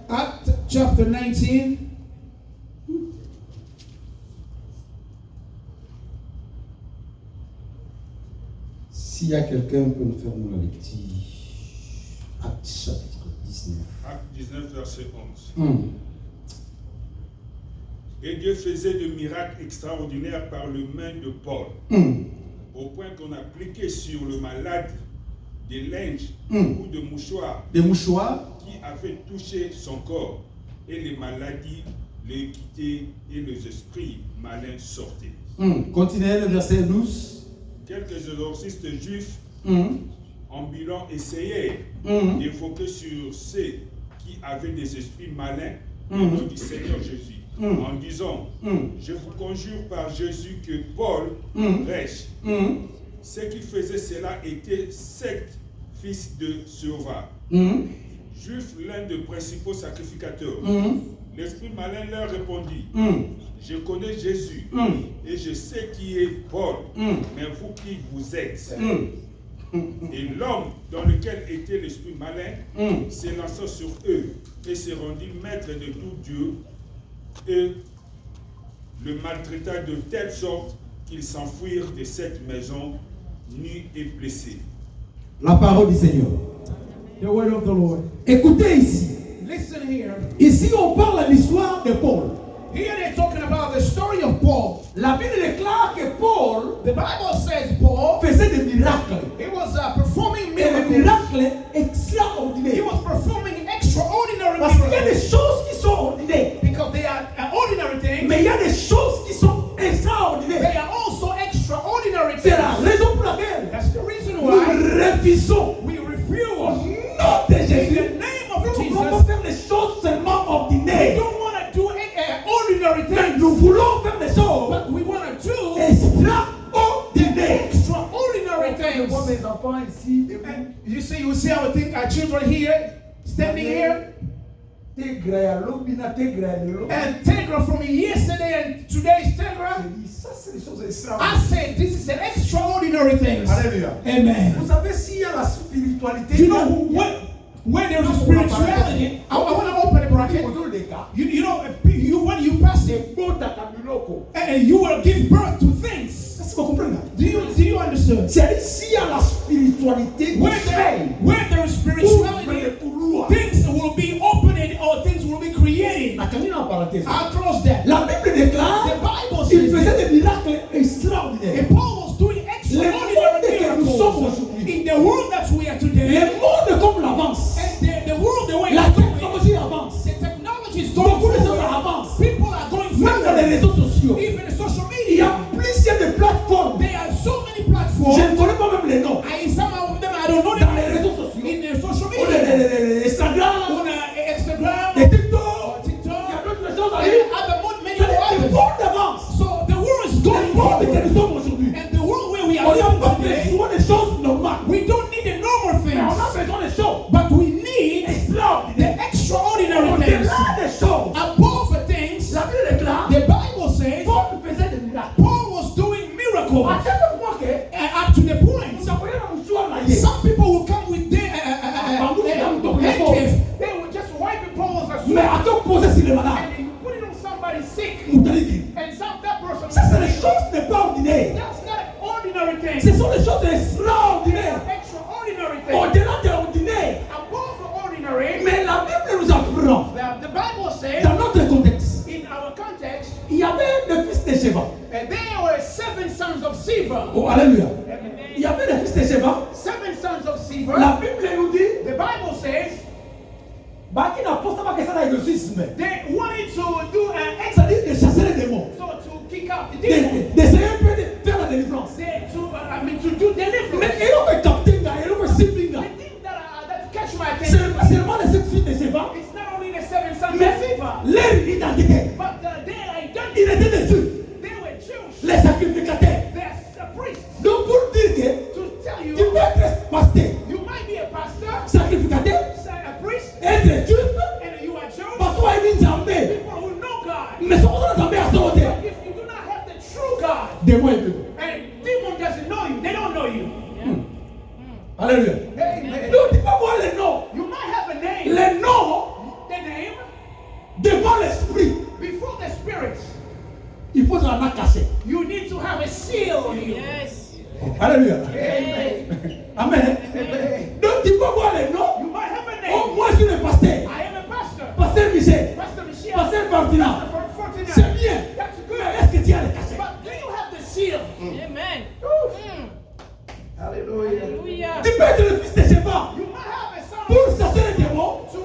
Speaker 4: Acts chapter 19.
Speaker 3: S'il y a quelqu'un qui peut nous faire nous la lecture. Actes chapitre 19.
Speaker 5: Acte 19, verset 11. Et Dieu faisait de miracles extraordinaires par le main de Paul, au point qu'on appliquait sur le malade des linges ou de mouchoirs
Speaker 3: Des mouchoirs.
Speaker 5: qui avaient touché son corps, et les maladies les quittaient et les esprits malins sortaient.
Speaker 3: Continuez le verset 12.
Speaker 5: Quelques exorcistes juifs ambulants essayaient d'évoquer sur ceux qui avaient des esprits malins le nom du Seigneur Jésus, en disant, je vous conjure par Jésus que Paul prêche. Ceux qui faisaient cela étaient sept fils de Surva, juifs, l'un des principaux sacrificateurs. L'esprit malin leur répondit, je connais Jésus et je sais qui est Paul, mais vous qui vous êtes. Et l'homme dans lequel était l'esprit malin s'élança sur eux et se rendit maître de tout Dieu et le maltraita de telle sorte qu'ils s'enfuirent de cette maison nus et blessés.
Speaker 3: La parole du Seigneur.
Speaker 4: The word of the Lord.
Speaker 3: Écoutez ici.
Speaker 4: Listen here.
Speaker 3: Ici, on parle de l'histoire de Paul.
Speaker 4: Here they're talking about the story of Paul.
Speaker 3: La Bible déclare que Paul
Speaker 4: The Bible says Paul,
Speaker 3: faisait des miracles.
Speaker 4: he was performing
Speaker 3: Et des
Speaker 4: miracles.
Speaker 3: miracles
Speaker 4: He
Speaker 3: extraordinaires.
Speaker 4: was performing extraordinary
Speaker 3: Parce qu'il y a des
Speaker 4: miracles.
Speaker 3: choses qui sont ordinaires.
Speaker 4: Because they are ordinary things.
Speaker 3: Mais il y a des choses qui sont extraordinaires.
Speaker 4: They are also extraordinary
Speaker 3: C'est
Speaker 4: things.
Speaker 3: la raison pour laquelle
Speaker 4: That's the reason
Speaker 3: nous
Speaker 4: why
Speaker 3: refusons
Speaker 4: we
Speaker 3: au
Speaker 4: refuse
Speaker 3: nom de
Speaker 4: in
Speaker 3: Jésus.
Speaker 4: the name of
Speaker 3: Nous ne voulons
Speaker 4: Jesus.
Speaker 3: pas faire des choses seulement
Speaker 4: We
Speaker 3: ordinaires.
Speaker 4: don't want to do ordinary
Speaker 3: Mais
Speaker 4: things,
Speaker 3: nous voulons faire des choses
Speaker 4: but we want to
Speaker 3: les enfants ici,
Speaker 4: And you see our children here, standing here. And Tegra from yesterday and today's Tegra.
Speaker 3: Ça, c'est des choses
Speaker 4: I
Speaker 3: extraordinaires.
Speaker 4: said this is an extraordinary thing.
Speaker 3: Alléluia.
Speaker 4: Amen.
Speaker 3: Vous savez, s'il y a la spiritualité,
Speaker 4: You know, when there is a spirituality, I want to open a bracket. You know, when you pass it, and you will give birth to things. Do you understand?
Speaker 3: C'est-à-dire, s'il y a la spiritualité,
Speaker 4: Where there is spirituality, things will be opened or things will be created. I'll close that.
Speaker 3: La Bible déclare
Speaker 4: The Bible
Speaker 3: qu'il
Speaker 4: says
Speaker 3: faisait des miracles extraordinaires.
Speaker 4: and Paul was doing extraordinary miracles in the world that we are today.
Speaker 3: Le monde comme l'avance.
Speaker 4: And the world the way
Speaker 3: La
Speaker 4: it's going,
Speaker 3: technologie avance.
Speaker 4: the technology is going
Speaker 3: Beaucoup de gens
Speaker 4: forward.
Speaker 3: avancent.
Speaker 4: People are going
Speaker 3: Même dans les
Speaker 4: forward.
Speaker 3: réseaux sociaux.
Speaker 4: Even the social
Speaker 3: Il y a
Speaker 4: media.
Speaker 3: plusieurs de plateformes.
Speaker 4: There are so many
Speaker 3: Je
Speaker 4: platforms.
Speaker 3: ne connais pas même les noms.
Speaker 4: Some of them I don't know
Speaker 3: Dans les
Speaker 4: them.
Speaker 3: réseaux sociaux.
Speaker 4: In the social
Speaker 3: On
Speaker 4: media.
Speaker 3: les Instagram,
Speaker 4: On Instagram.
Speaker 3: les TikTok. Il y
Speaker 4: TikTok.
Speaker 3: a d'autres choses à
Speaker 4: And
Speaker 3: dire.
Speaker 4: many
Speaker 3: Le
Speaker 4: others.
Speaker 3: monde avance.
Speaker 4: So the world is
Speaker 3: Le
Speaker 4: going
Speaker 3: monde que nous
Speaker 4: forward.
Speaker 3: sommes aujourd'hui.
Speaker 4: And the world where we
Speaker 3: On
Speaker 4: are
Speaker 3: n'a
Speaker 4: living
Speaker 3: pas
Speaker 4: today,
Speaker 3: besoin des choses normales.
Speaker 4: we don't need the normal
Speaker 3: Mais on a
Speaker 4: things.
Speaker 3: besoin des choses
Speaker 4: But we need the
Speaker 3: extraordinaires.
Speaker 4: extraordinary things.
Speaker 3: Au-delà des choses.
Speaker 4: Above the things,
Speaker 3: La Bible déclare,
Speaker 4: the Bible says
Speaker 3: Paul faisait des miracles.
Speaker 4: Paul was doing
Speaker 3: À
Speaker 4: miracles.
Speaker 3: tel point que
Speaker 4: Up to the point.
Speaker 3: nous avons un mouchoir là hier.
Speaker 4: Some people will come with their handkerchief. They will just wipe the balls as
Speaker 3: Mais
Speaker 4: well.
Speaker 3: à te poser sur les malades.
Speaker 4: And then you put it on somebody sick.
Speaker 3: Moutariki.
Speaker 4: And that person.
Speaker 3: Ça, c'est des choses n'est pas ordinaires.
Speaker 4: That's not an ordinary thing.
Speaker 3: Ce sont des choses extraordinaires.
Speaker 4: Extraordinary thing.
Speaker 3: Au-delà de l'ordinaire.
Speaker 4: Above the ordinary.
Speaker 3: Mais la Bible nous apprend,
Speaker 4: The Bible says
Speaker 3: dans notre contexte,
Speaker 4: in our context,
Speaker 3: il y avait le fils de Sheba.
Speaker 4: there were 7 sons of Siva.
Speaker 3: Oh, alléluia. Il y avait le fils de Sheba.
Speaker 4: 7 sons of Siva.
Speaker 3: La Bible nous dit,
Speaker 4: The Bible says
Speaker 3: qui n'a pas ça, que ça l'exorcisme.
Speaker 4: they wanted to do an
Speaker 3: C'est-à-dire de chasser les démons.
Speaker 4: so to kick out the demon.
Speaker 3: D'essayer un peu de faire la délivrance.
Speaker 4: To do
Speaker 3: Mais
Speaker 4: deliverance.
Speaker 3: il a capté, il a ciblé.
Speaker 4: The thing that catch my attention
Speaker 3: C'est pas seulement les 7 fils de Sheba,
Speaker 4: it's not only the 7 sons of
Speaker 3: mais
Speaker 4: Siva,
Speaker 3: leur identité.
Speaker 4: but their identity.
Speaker 3: Il était des Juifs,
Speaker 4: They were Jews.
Speaker 3: les sacrificateurs.
Speaker 4: They're a priest.
Speaker 3: Donc pour dire que
Speaker 4: To tell
Speaker 3: tu
Speaker 4: you,
Speaker 3: peux être pasteur,
Speaker 4: you might be a pastor,
Speaker 3: sacrificateur,
Speaker 4: a priest,
Speaker 3: être juif,
Speaker 4: and you are Jewish.
Speaker 3: parce toi il dit Zambé.
Speaker 4: People who know God.
Speaker 3: Mais ce qu'on a Zambé à son côté.
Speaker 4: If you do not have the true God,
Speaker 3: Démon est peu.
Speaker 4: and demon doesn't know you, they don't know you.
Speaker 3: Alléluia.
Speaker 4: Amen.
Speaker 3: Donc tu peux voir les noms.
Speaker 4: You might have a name.
Speaker 3: Les noms
Speaker 4: The name
Speaker 3: devant l'esprit.
Speaker 4: before the spirit.
Speaker 3: Il faut la cacher.
Speaker 4: You need to have a seal on you.
Speaker 3: Alléluia.
Speaker 4: Amen.
Speaker 3: Amen. Donc tu peux voir les noms.
Speaker 4: You might have a
Speaker 3: Oh,
Speaker 4: name.
Speaker 3: moi je suis le pasteur.
Speaker 4: I am a pastor.
Speaker 3: Pasteur Michel.
Speaker 4: Pastor Michel.
Speaker 3: Pasteur Ferdinand.
Speaker 4: Pastor Fortinet.
Speaker 3: C'est bien.
Speaker 4: That's good.
Speaker 3: Mais est-ce que tu as le cachet?
Speaker 4: But do you have the seal?
Speaker 6: Amen.
Speaker 4: Hallelujah.
Speaker 3: Tu peux être le fils de Sheba.
Speaker 4: You might have a son
Speaker 3: Pour chasser les démons,
Speaker 4: to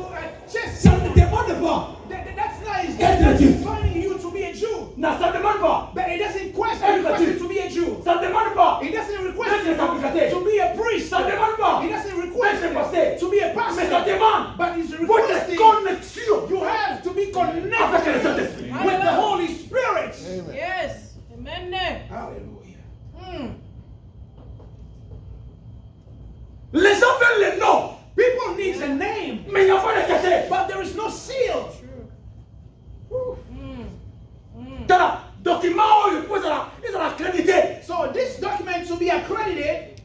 Speaker 4: chase
Speaker 3: ça ne demande pas.
Speaker 4: That's not
Speaker 3: Être Juif.
Speaker 4: defining you to be a Jew.
Speaker 3: Non, ça ne demande pas.
Speaker 4: But it doesn't request you to be a Jew.
Speaker 3: Ça ne demande pas.
Speaker 4: It doesn't request
Speaker 3: Être sacrificateur.
Speaker 4: you to be a priest.
Speaker 3: Ça ne demande pas.
Speaker 4: It doesn't request
Speaker 3: Être pasteur.
Speaker 4: you to be a
Speaker 3: Mais ça
Speaker 4: pastor.
Speaker 3: demande
Speaker 4: But it's
Speaker 3: votre
Speaker 4: requesting
Speaker 3: connexion
Speaker 4: you have to be
Speaker 3: avec le
Speaker 4: connected
Speaker 3: Saint-Esprit.
Speaker 4: with the Holy Spirit.
Speaker 6: Yes. Amen.
Speaker 4: Hallelujah.
Speaker 3: Les gens veulent les noms,
Speaker 4: People need a name,
Speaker 3: mais il n'y a pas de cachet.
Speaker 4: but there is no seal.
Speaker 3: Dans le document, ils ont la crédité.
Speaker 4: So this document to be accredited,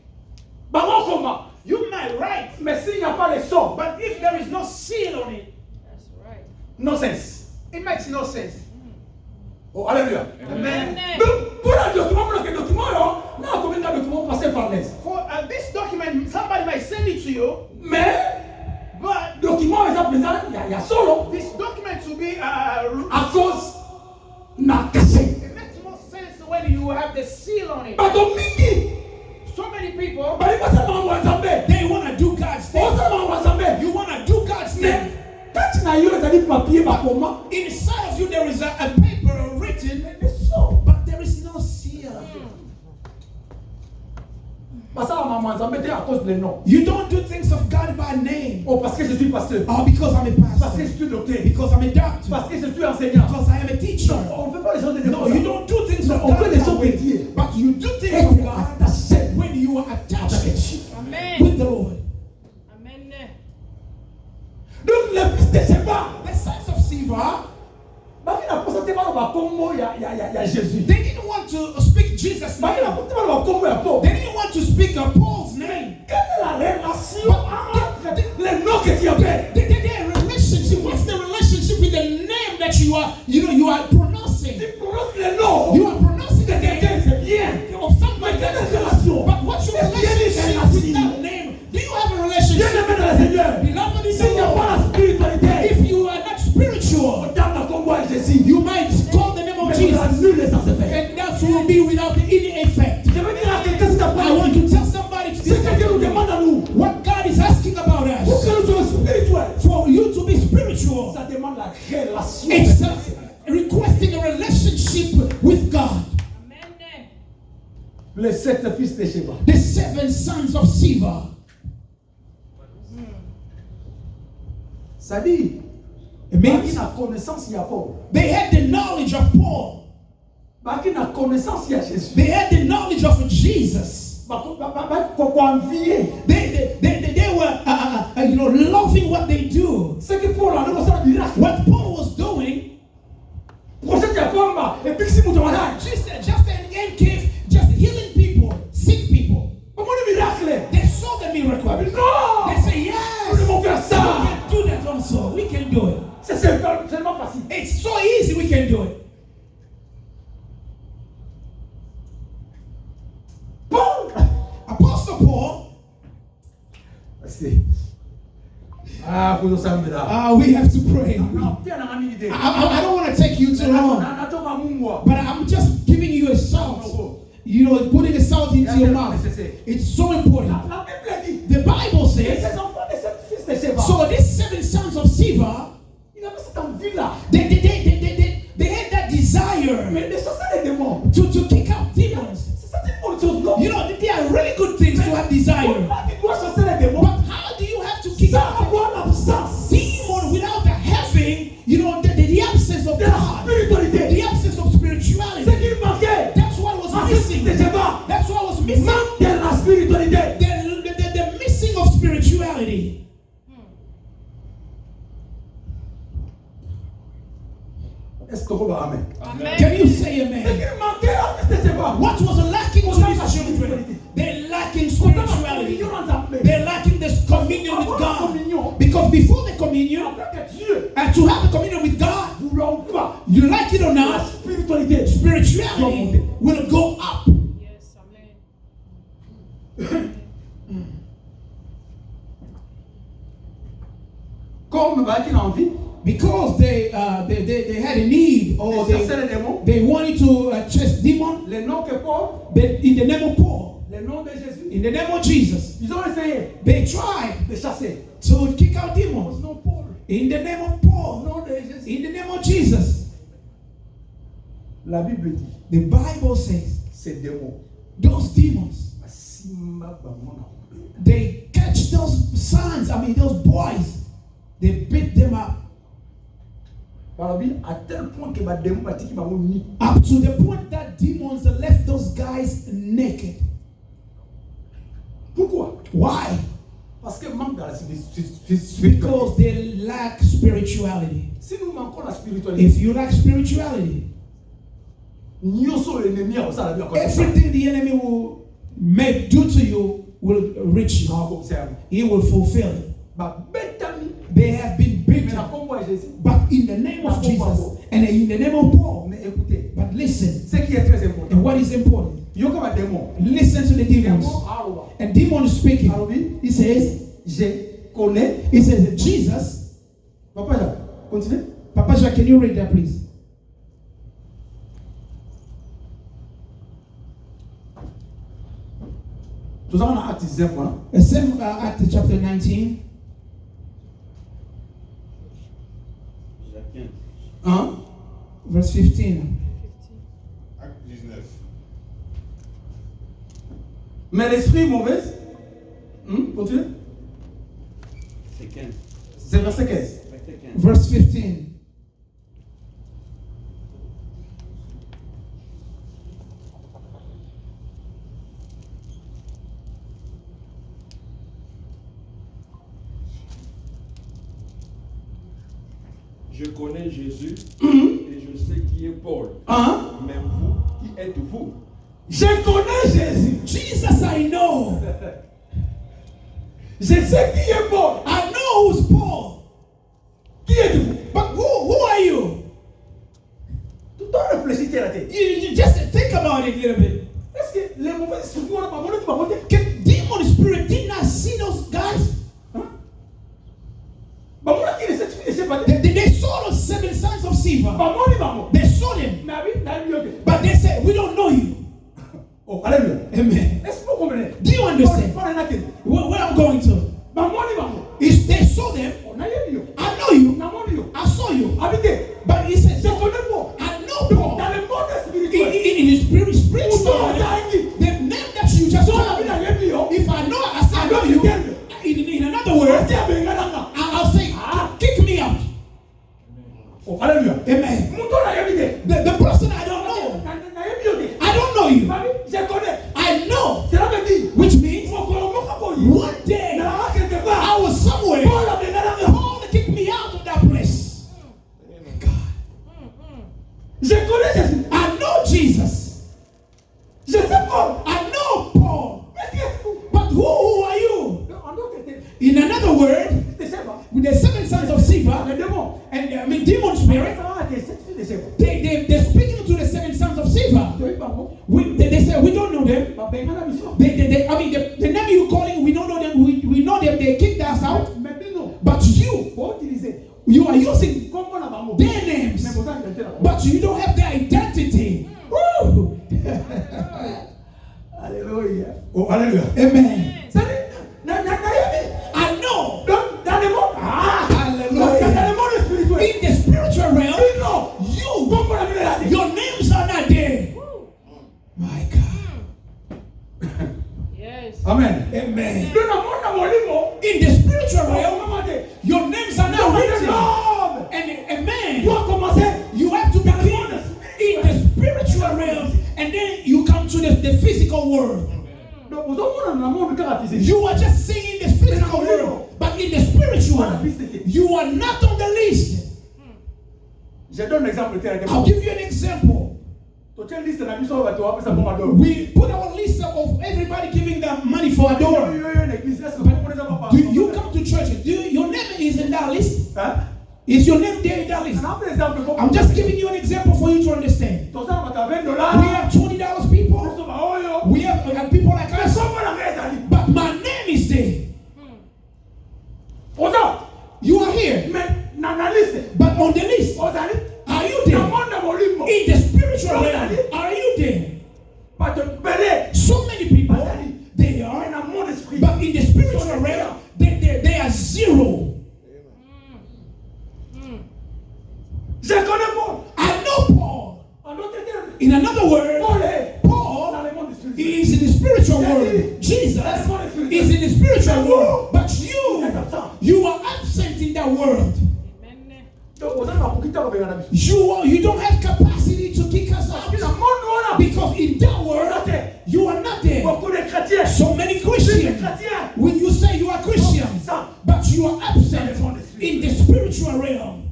Speaker 3: Baron comment?
Speaker 4: you might write,
Speaker 3: Mais s'il n'y a pas les sons,
Speaker 4: but if there is no seal on it,
Speaker 6: That's right.
Speaker 3: no sense.
Speaker 4: it makes no sense.
Speaker 3: Oh, alléluia.
Speaker 4: Amen.
Speaker 3: Donc, pour le document, là, combien de documents passés par l'aise?
Speaker 4: For this document, somebody might send it to you,
Speaker 3: Mais,
Speaker 4: but
Speaker 3: document, il y a solo.
Speaker 4: this document to be
Speaker 3: À cause, n'a caché.
Speaker 4: it makes more sense when you have the seal on it.
Speaker 3: Parce que Mingi,
Speaker 4: So many people,
Speaker 3: bali pas seulement en Zambé.
Speaker 4: they want to do God's
Speaker 3: Pas
Speaker 4: thing.
Speaker 3: seulement en Zambé.
Speaker 4: You want to do God's
Speaker 3: Mais,
Speaker 4: thing.
Speaker 3: quand tu n'as eu les papiers, bah comment?
Speaker 4: Inside of you there is a paper written,
Speaker 3: Les sons.
Speaker 4: but there is no seal.
Speaker 3: Parce que la maman Zambé, c'est à cause des noms.
Speaker 4: You don't do things of God by name.
Speaker 3: Oh, parce que je suis pasteur.
Speaker 4: Oh, because I'm a
Speaker 3: Parce que
Speaker 4: pastor.
Speaker 3: je suis docteur.
Speaker 4: Because I'm a doctor.
Speaker 3: Parce que je suis enseignant.
Speaker 4: Because I am a teacher.
Speaker 3: On ne fait pas les choses de Dieu.
Speaker 4: No, you don't do things of
Speaker 3: On fait
Speaker 4: God
Speaker 3: les
Speaker 4: that
Speaker 3: choses de
Speaker 4: way.
Speaker 3: Dieu.
Speaker 4: But you do things
Speaker 3: Et
Speaker 4: of God
Speaker 3: attaché
Speaker 4: C'est when you are attached
Speaker 6: Amen.
Speaker 4: with the Lord.
Speaker 6: Amen.
Speaker 4: Donc le fils de Sheba, the sons of Siva, they didn't want to speak Jesus' name. They didn't want to speak Paul's name. Their relationship, what's the relationship with the name that you are pronouncing? You are pronouncing the name of somebody. But what's your relationship with that name? Do you have a relationship? Beloved in the Lord, if you are not spiritual, you might call the name of Jesus, and that will be without any effect. I want to tell somebody what God is asking about us. For you to be spiritual, it's requesting a relationship with God.
Speaker 6: Amen.
Speaker 4: The 7 sons of Siva. It means they had the knowledge of Paul. They had the knowledge of Jesus. They were loving what they do. What Paul was doing, just an end cave, just healing people, sick people. They saw the miracle. They say, yes, we can do that also. We can do it. It's so easy, we can do it. Apostle Paul, we have to pray. I don't want to take you too long, but I'm just giving you a salt. Putting a salt into your mouth. It's so important. The Bible says, so these 7 sons of Siva, they had that desire to kick out demons. They are really good things to have desire. But how do you have to kick out demon without having, the absence of God, the absence of spirituality? That's what was missing. That's what was missing. The missing of spirituality.
Speaker 6: Amen.
Speaker 4: Can you say amen? What was lacking to these children? They're lacking spirituality. They're lacking this communion with God. Because before the communion, and to have a communion with God, you like it or not, spirituality will go up.
Speaker 6: Yes, amen.
Speaker 4: Because they had a need, or they wanted to chase demon. In the name of Paul, in the name of Jesus, they tried to kick out demons. In the name of Paul, in the name of Jesus. The Bible says those demons, they catch those sons, those boys, they beat them up. Up to the point that demons left those guys naked. Why? Because they lack spirituality. If you lack spirituality, everything the enemy will do to you will reach you. He will fulfill it. They have been beaten, but in the name of Jesus and in the name of Paul. But listen, and what is important? Listen to the demons. And demon is speaking. He says, Jesus. Papa Jacques, can you read that, please? Same Acts chapter 19. Verse 15.
Speaker 5: Acte 19.
Speaker 3: Mais l'esprit est mauvais. Continue.
Speaker 7: C'est 15.
Speaker 3: C'est verset 15.
Speaker 4: Verse 15.
Speaker 7: Je connais Jésus et je sais qui est Paul. Mais vous, qui êtes-vous?
Speaker 4: Je connais Jésus. Jesus, I know. Je sais qui est Paul. I know who's Paul. Qui êtes-vous? But who are you? Tu dois réfléchir à la tête. You just think about it a little bit. Est-ce que les mauvais esprits ont pas monté? Demon spirit did not see those guys. They saw the 7 sons of Sceva. They saw them. But they said, we don't know you. Oh, hallelujah. Amen. Do you understand where I'm going to? Is they saw them. I know you. I saw you. But he said, I know Paul. In his spiritual world, the name that you just told me, if I know, I say I know you. In another word, I'll say, kick me out. Oh, hallelujah. Amen. The person I don't know. I don't know you. I know. Which means one day I was somewhere. Paul kicked me out of that place. God. I know Jesus. I know Paul. But who are you? In another word, with the 7 sons of Sceva, and demon spirit, they're speaking to the 7 sons of Sceva. They say, we don't know them. The name you're calling, we don't know them. We know them. They kicked us out. But you are using their names. But you don't have their identity. Woo! Hallelujah. Oh, hallelujah. Amen. I know. Hallelujah. In the spiritual realm, your names are not there. My God.
Speaker 6: Yes.
Speaker 4: Amen. Amen. In the spiritual realm, your names are not written. And amen. You have to begin in the spiritual realm, and then you come to the physical world. You are just seeing the physical world, but in the spiritual, you are not on the list. I'll give you an example. We put our list up of everybody giving them money for a door. Do you come to church? Your name is in that list? Is your name there in that list? I'm just giving you an example for you to understand. We have $20 people. We have people like us. But my name is there. You are here. But on the list, are you there? In the spiritual realm, are you there? So many people, they are. But in the spiritual realm, they are zero. I know Paul. In another word, Paul is in the spiritual world. Jesus is in the spiritual world. But you are absent in that world. You don't have capacity to kick us out. Because in that world, you are not there. So many Christians, when you say you are Christian, but you are absent in the spiritual realm.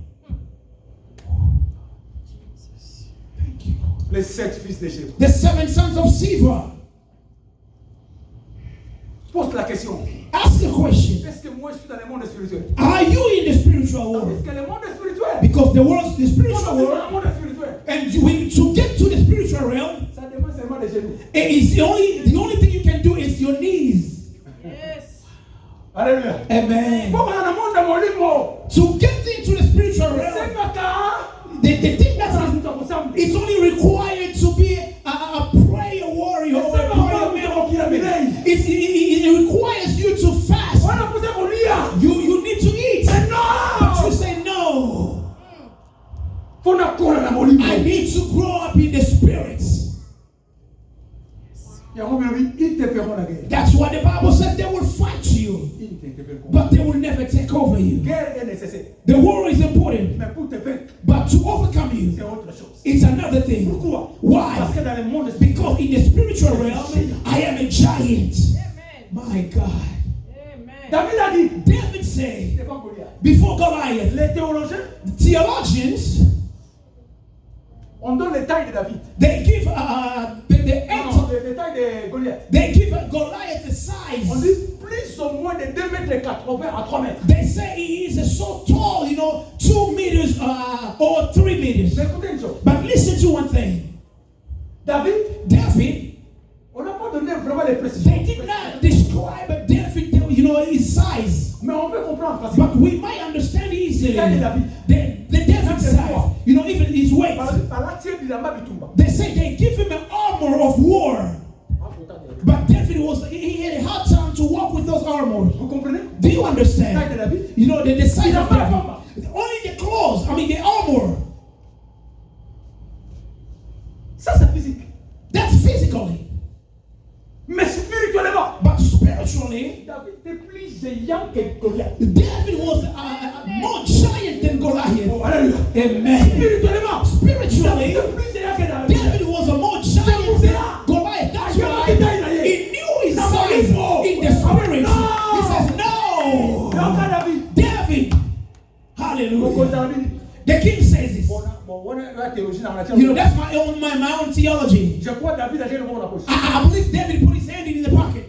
Speaker 4: Les 7 fils de Sceva.
Speaker 1: The 7 sons of Sceva.
Speaker 4: Pose la question.
Speaker 1: Ask a question.
Speaker 4: Est-ce que moi je suis dans le monde spirituel?
Speaker 1: Are you in the spiritual world?
Speaker 4: Est-ce que le monde spirituel?
Speaker 1: Because the spiritual world, and to get to the spiritual realm,
Speaker 4: ça demande seulement des genoux.
Speaker 1: It's the only thing you can do is your knees.
Speaker 6: Yes.
Speaker 4: Hallelujah.
Speaker 1: Amen.
Speaker 4: To
Speaker 1: get into the spiritual realm, the thing that it's only required to be a prayer warrior or a prayer man. It requires you to fast. You need to eat. But you say no. I need to grow up in the spirit. That's why the Bible says they will fight you, but they will never take over you. The war is important, but to overcome you, it's another thing. Why? Because in the spiritual realm, I am a giant. My God.
Speaker 4: David a dit,
Speaker 8: David said,
Speaker 4: devant Goliath,
Speaker 8: before Goliath,
Speaker 4: les théologiens,
Speaker 8: the theologians,
Speaker 4: on donne les tailles de David.
Speaker 8: they give the
Speaker 4: Non, les tailles de Goliath.
Speaker 8: they give Goliath a
Speaker 4: On
Speaker 8: size.
Speaker 4: dit plus ou moins de 2 mètres 80 à 3 mètres.
Speaker 8: They say he is so tall, 2 meters or 3 meters.
Speaker 4: Mais écoutez une chose.
Speaker 8: But listen to one thing.
Speaker 4: David,
Speaker 8: David,
Speaker 4: on n'a pas donné vraiment les précisions.
Speaker 8: they did not describe David, his size.
Speaker 4: Mais on peut comprendre facilement.
Speaker 8: But we might understand easily
Speaker 4: Taille de David.
Speaker 8: the David size, even his weight.
Speaker 4: Par l'action de la Bitumba.
Speaker 8: They say they give him an armor of war. But David he had a hard time to walk with those armors.
Speaker 4: Vous comprenez?
Speaker 8: Do you
Speaker 4: Taille
Speaker 8: understand?
Speaker 4: de David.
Speaker 8: The size
Speaker 4: Il a
Speaker 8: of
Speaker 4: pas
Speaker 8: David.
Speaker 4: l'armor.
Speaker 8: Only the clothes, the armor.
Speaker 4: Ça c'est physique.
Speaker 8: That's physically.
Speaker 4: Mais spirituellement,
Speaker 8: But spiritually,
Speaker 4: David était plus géant que Goliath.
Speaker 8: David was more giant than Goliath.
Speaker 4: Oh, alléluia.
Speaker 8: Amen.
Speaker 4: Spirituellement, David
Speaker 8: Spiritually,
Speaker 4: était plus géant que David.
Speaker 8: David was a more giant than Goliath. That's why he knew his size in the spirit. He says,
Speaker 4: Donc
Speaker 8: no.
Speaker 4: David.
Speaker 8: David. Hallelujah.
Speaker 4: David.
Speaker 8: The king says this.
Speaker 4: On a la théologie dans la
Speaker 8: That's my own theology.
Speaker 4: Je crois que David a gagné le monde dans la poche.
Speaker 8: I believe David put his hand in the pocket.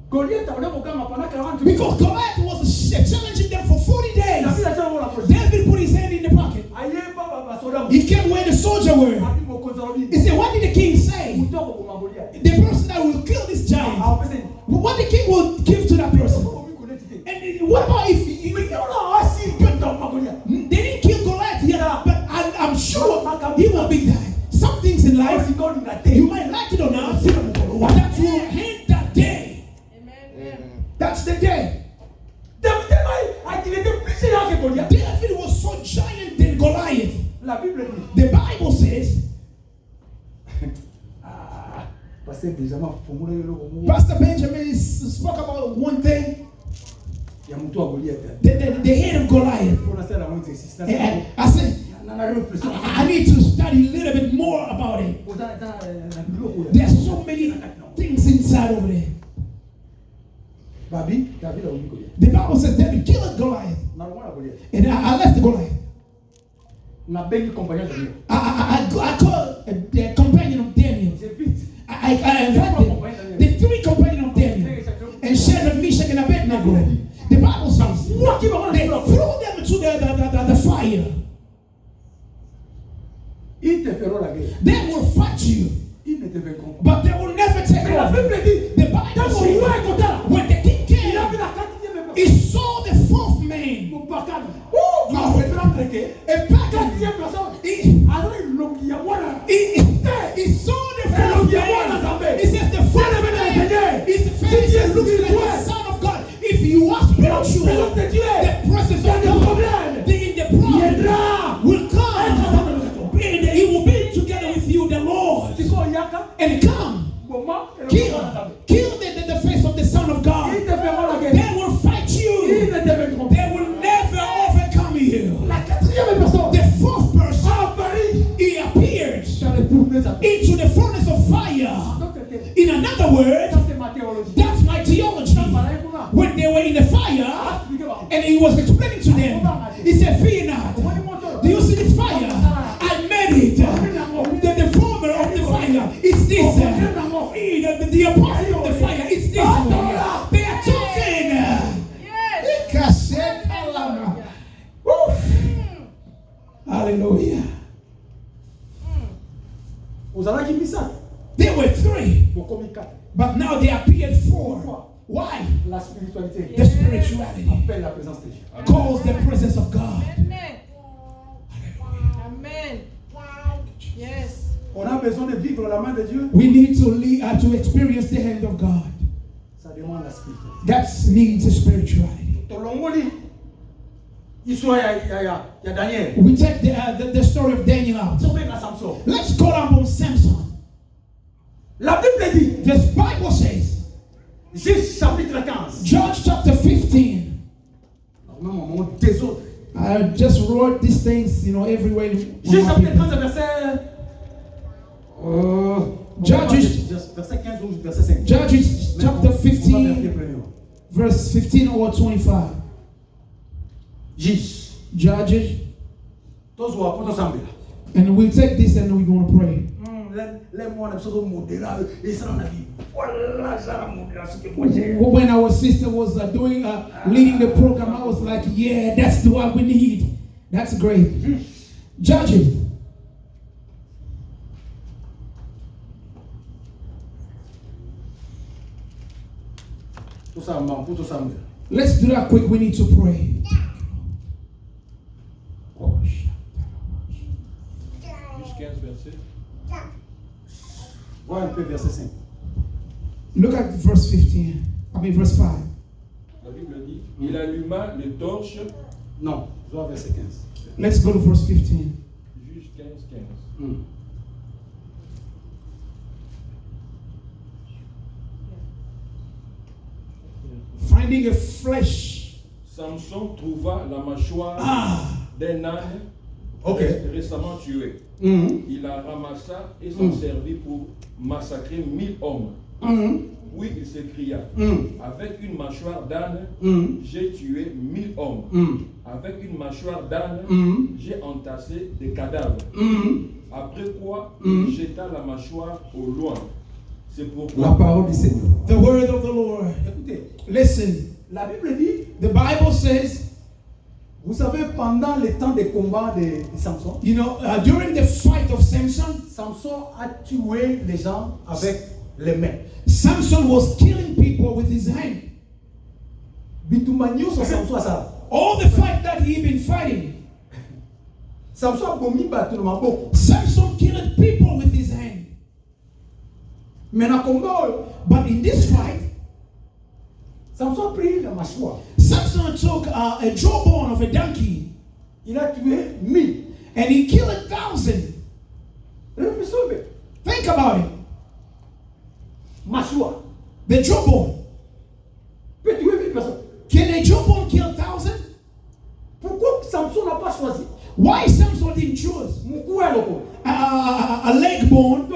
Speaker 4: Goliath a volé mon camp pendant 40 jours.
Speaker 8: Because Goliath was challenging them for 40 days.
Speaker 4: David a gagné le monde dans la poche.
Speaker 8: David put his hand in the pocket.
Speaker 4: Aïe, papa, soldat.
Speaker 8: He kept where the soldier were.
Speaker 4: A dit mon conservateur.
Speaker 8: He said, what did the king say?
Speaker 4: Mouton pour ma Goliath.
Speaker 8: The person that will kill this giant.
Speaker 4: Ah, on peut dire.
Speaker 8: What the king will give to that person.
Speaker 4: Faut lui connaître idée.
Speaker 8: And what about if
Speaker 4: Mais on a assis que dans ma Goliath.
Speaker 8: they didn't kill Goliath yet, but I'm sure he will be there. Some things in life,
Speaker 4: Si quand il a été.
Speaker 8: you might like it or not, but that will end that day. That's the day.
Speaker 4: David tellement il était plus géant que Goliath.
Speaker 8: David was so giant than Goliath.
Speaker 4: La Bible dit.
Speaker 8: The Bible says,
Speaker 4: Parce que déjà,
Speaker 8: Pastor Benjamin spoke about one thing,
Speaker 4: il y a mouton à Goliath.
Speaker 8: the head of Goliath.
Speaker 4: On a fait la moindre exercice.
Speaker 8: And I said, I need to study a little bit more about it. There's so many things inside over there.
Speaker 4: Babi, David a oublié Goliath.
Speaker 8: The Bible says David killed Goliath.
Speaker 4: Normalement, la Goliath.
Speaker 8: And I left the Goliath.
Speaker 4: On a béni compagnon de Dieu.
Speaker 8: I called the companion of Daniel.
Speaker 4: C'est vite.
Speaker 8: I invited the 3 companions of Daniel. And Shadrach, Meshach, and Abednego. The Bible says they threw them into the fire.
Speaker 4: Ils te feront la guerre.
Speaker 8: They will fight you,
Speaker 4: Ils ne te vaincront pas.
Speaker 8: but they will never take
Speaker 4: Mais la Bible
Speaker 8: over.
Speaker 4: dit,
Speaker 8: The Bible says when the king
Speaker 4: il a
Speaker 8: came,
Speaker 4: vu la quatrième
Speaker 8: he
Speaker 4: personne.
Speaker 8: saw the 4th man.
Speaker 4: Mon bacane.
Speaker 8: Oh,
Speaker 4: Non,
Speaker 8: God.
Speaker 4: je vais l'entrequer.
Speaker 8: A pagan.
Speaker 4: Quatrième personne.
Speaker 8: He,
Speaker 4: Alors, il l'a dit, voilà.
Speaker 8: he saw the 4th man. He says the 4th man. His face looks like the Son of God. If you are spiritual, the presence of God in the problem will come. And he will be together with you, the Lord.
Speaker 4: C'est quoi, Yaka?
Speaker 8: And come,
Speaker 4: Moment,
Speaker 8: kill the face of the Son of God.
Speaker 4: ils te feront la guerre.
Speaker 8: They will fight
Speaker 4: Ils
Speaker 8: you.
Speaker 4: ne te vaincront pas.
Speaker 8: They will never overcome you.
Speaker 4: La quatrième personne.
Speaker 8: The 4th person,
Speaker 4: À Paris.
Speaker 8: he appeared
Speaker 4: Dans les fournées, ça fait.
Speaker 8: into the furnace of fire.
Speaker 4: Donc,
Speaker 8: In another word,
Speaker 4: ça, c'est ma théologie.
Speaker 8: that's my theology. When they were in the fire, and he was explaining to them, he said, fear not. Do you see this fire? I made it. The former of the fire is this. The apostle of the fire is this. They are talking. Woo. Hallelujah.
Speaker 4: Aux allez qui ça.
Speaker 8: There were 3,
Speaker 4: Bon, comme 4.
Speaker 8: but now they appeared 4. Why?
Speaker 4: La spiritualité.
Speaker 8: The spirituality
Speaker 4: Appelle la présence de Dieu.
Speaker 8: calls the presence of God.
Speaker 6: Amen. Amen. Yes.
Speaker 4: On a besoin de vivre la main de Dieu.
Speaker 8: We need to experience the hand of God.
Speaker 4: Ça demande la spiritualité.
Speaker 8: That needs a spirituality.
Speaker 4: Ton longoli. Histoire, il y a Daniel.
Speaker 8: We take the story of Daniel out.
Speaker 4: Sauver la Samson.
Speaker 8: Let's call on Samson.
Speaker 4: La Bible dit,
Speaker 8: The Bible says,
Speaker 4: Juge chapitre 15.
Speaker 8: Judge chapter 15.
Speaker 4: Normalement, mon désordre.
Speaker 8: I just wrote these things, everywhere.
Speaker 4: Juge chapitre 15, verset.
Speaker 8: Judges,
Speaker 4: Verset 15 ou verset 5.
Speaker 8: Judges chapter
Speaker 4: On va vérifier
Speaker 8: 15.
Speaker 4: premier.
Speaker 8: verse 15 or 25.
Speaker 3: Juge.
Speaker 8: Judges.
Speaker 3: Tous vous apportez ensemble.
Speaker 8: And we'll take this and we're going to pray. When our sister was leading the program, I was like, yeah, that's what we need. That's great. Judges. Let's do that quick. We need to pray.
Speaker 3: Vois un peu verset 5.
Speaker 8: Look at verse 15. Verse 5.
Speaker 7: La Bible dit, il alluma les torches.
Speaker 3: Non, vois verset 15.
Speaker 8: Let's go to verse 15.
Speaker 7: Juge 15.
Speaker 8: Finding a flesh.
Speaker 7: Samson trouva la mâchoire d'un âne récemment tué. Il la ramassa et s'en servit pour massacrer 1000 hommes. Oui, il s'écria, avec une mâchoire d'âne, j'ai tué 1000 hommes. Avec une mâchoire d'âne, j'ai entassé des cadavres. Après quoi, il jeta la mâchoire au loin. C'est pourquoi
Speaker 3: la parole du Seigneur.
Speaker 8: The word of the Lord.
Speaker 3: Écoutez,
Speaker 8: listen.
Speaker 3: La Bible dit,
Speaker 8: the Bible says,
Speaker 3: vous savez, pendant le temps des combats de Samson,
Speaker 8: you know, during the fight of Samson,
Speaker 3: Samson a tué les gens avec les mains.
Speaker 8: Samson was killing people with his hand.
Speaker 3: Bitumaniyo so Samson asa.
Speaker 8: All the fight that he been fighting,
Speaker 3: Samson bomi batu na maboko.
Speaker 8: Samson killed people with his hand.
Speaker 3: Mais na combat,
Speaker 8: but in this fight,
Speaker 3: Samson prit la mâchoire.
Speaker 8: Samson took a jawbone of a donkey.
Speaker 3: Il a tué 1000.
Speaker 8: And he killed 1,000.
Speaker 3: Réfléchissez.
Speaker 8: Think about it.
Speaker 3: Mâchoire.
Speaker 8: The jawbone.
Speaker 3: Peut tuer 1000 personnes.
Speaker 8: Can a jawbone kill 1,000?
Speaker 3: Pourquoi Samson n'a pas choisi?
Speaker 8: Why Samson didn't choose a leg bone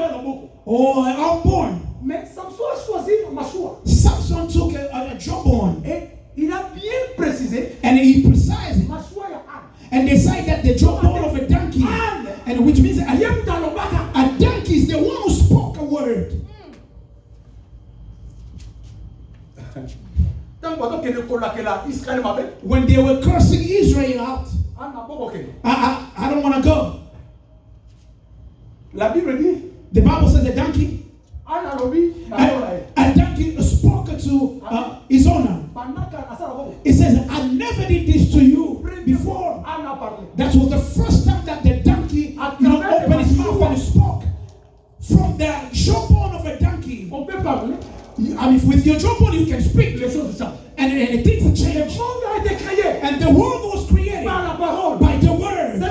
Speaker 8: or an arm bone?
Speaker 3: Mais Samson a choisi la mâchoire.
Speaker 8: Samson took a jawbone.
Speaker 3: Et il a bien précisé.
Speaker 8: And he precised it.
Speaker 3: Mâchoire.
Speaker 8: And decided that the jawbone of a donkey, and which means a donkey is the one who spoke a word. When they were cursing Israel out, I don't want to go.
Speaker 3: La Bible dit,
Speaker 8: the Bible says a donkey, a donkey spoke to his owner. It says, I never did this to you before. That was the first time that the donkey opened his mouth and spoke. From the jawbone of a donkey. I mean, with your jawbone you can speak. And things change. And the world was created by the word.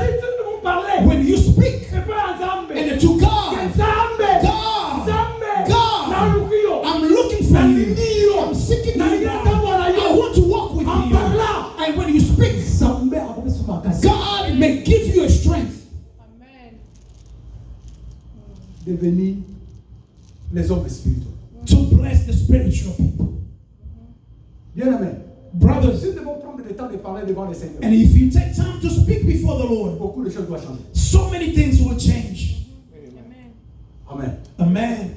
Speaker 8: When you speak and to God, I'm looking for you. I'm seeking you. I want to walk with you. And when you speak, God may give you a strength.
Speaker 3: Devenir les hommes spirituels.
Speaker 8: To bless the spiritual people.
Speaker 3: Bien amen.
Speaker 8: Brothers,
Speaker 3: si nous devons prendre le temps de parler devant le Seigneur,
Speaker 8: and if you take time to speak before the Lord,
Speaker 3: beaucoup de choses doivent changer.
Speaker 8: So many things will change.
Speaker 3: Amen. Amen.
Speaker 8: Amen.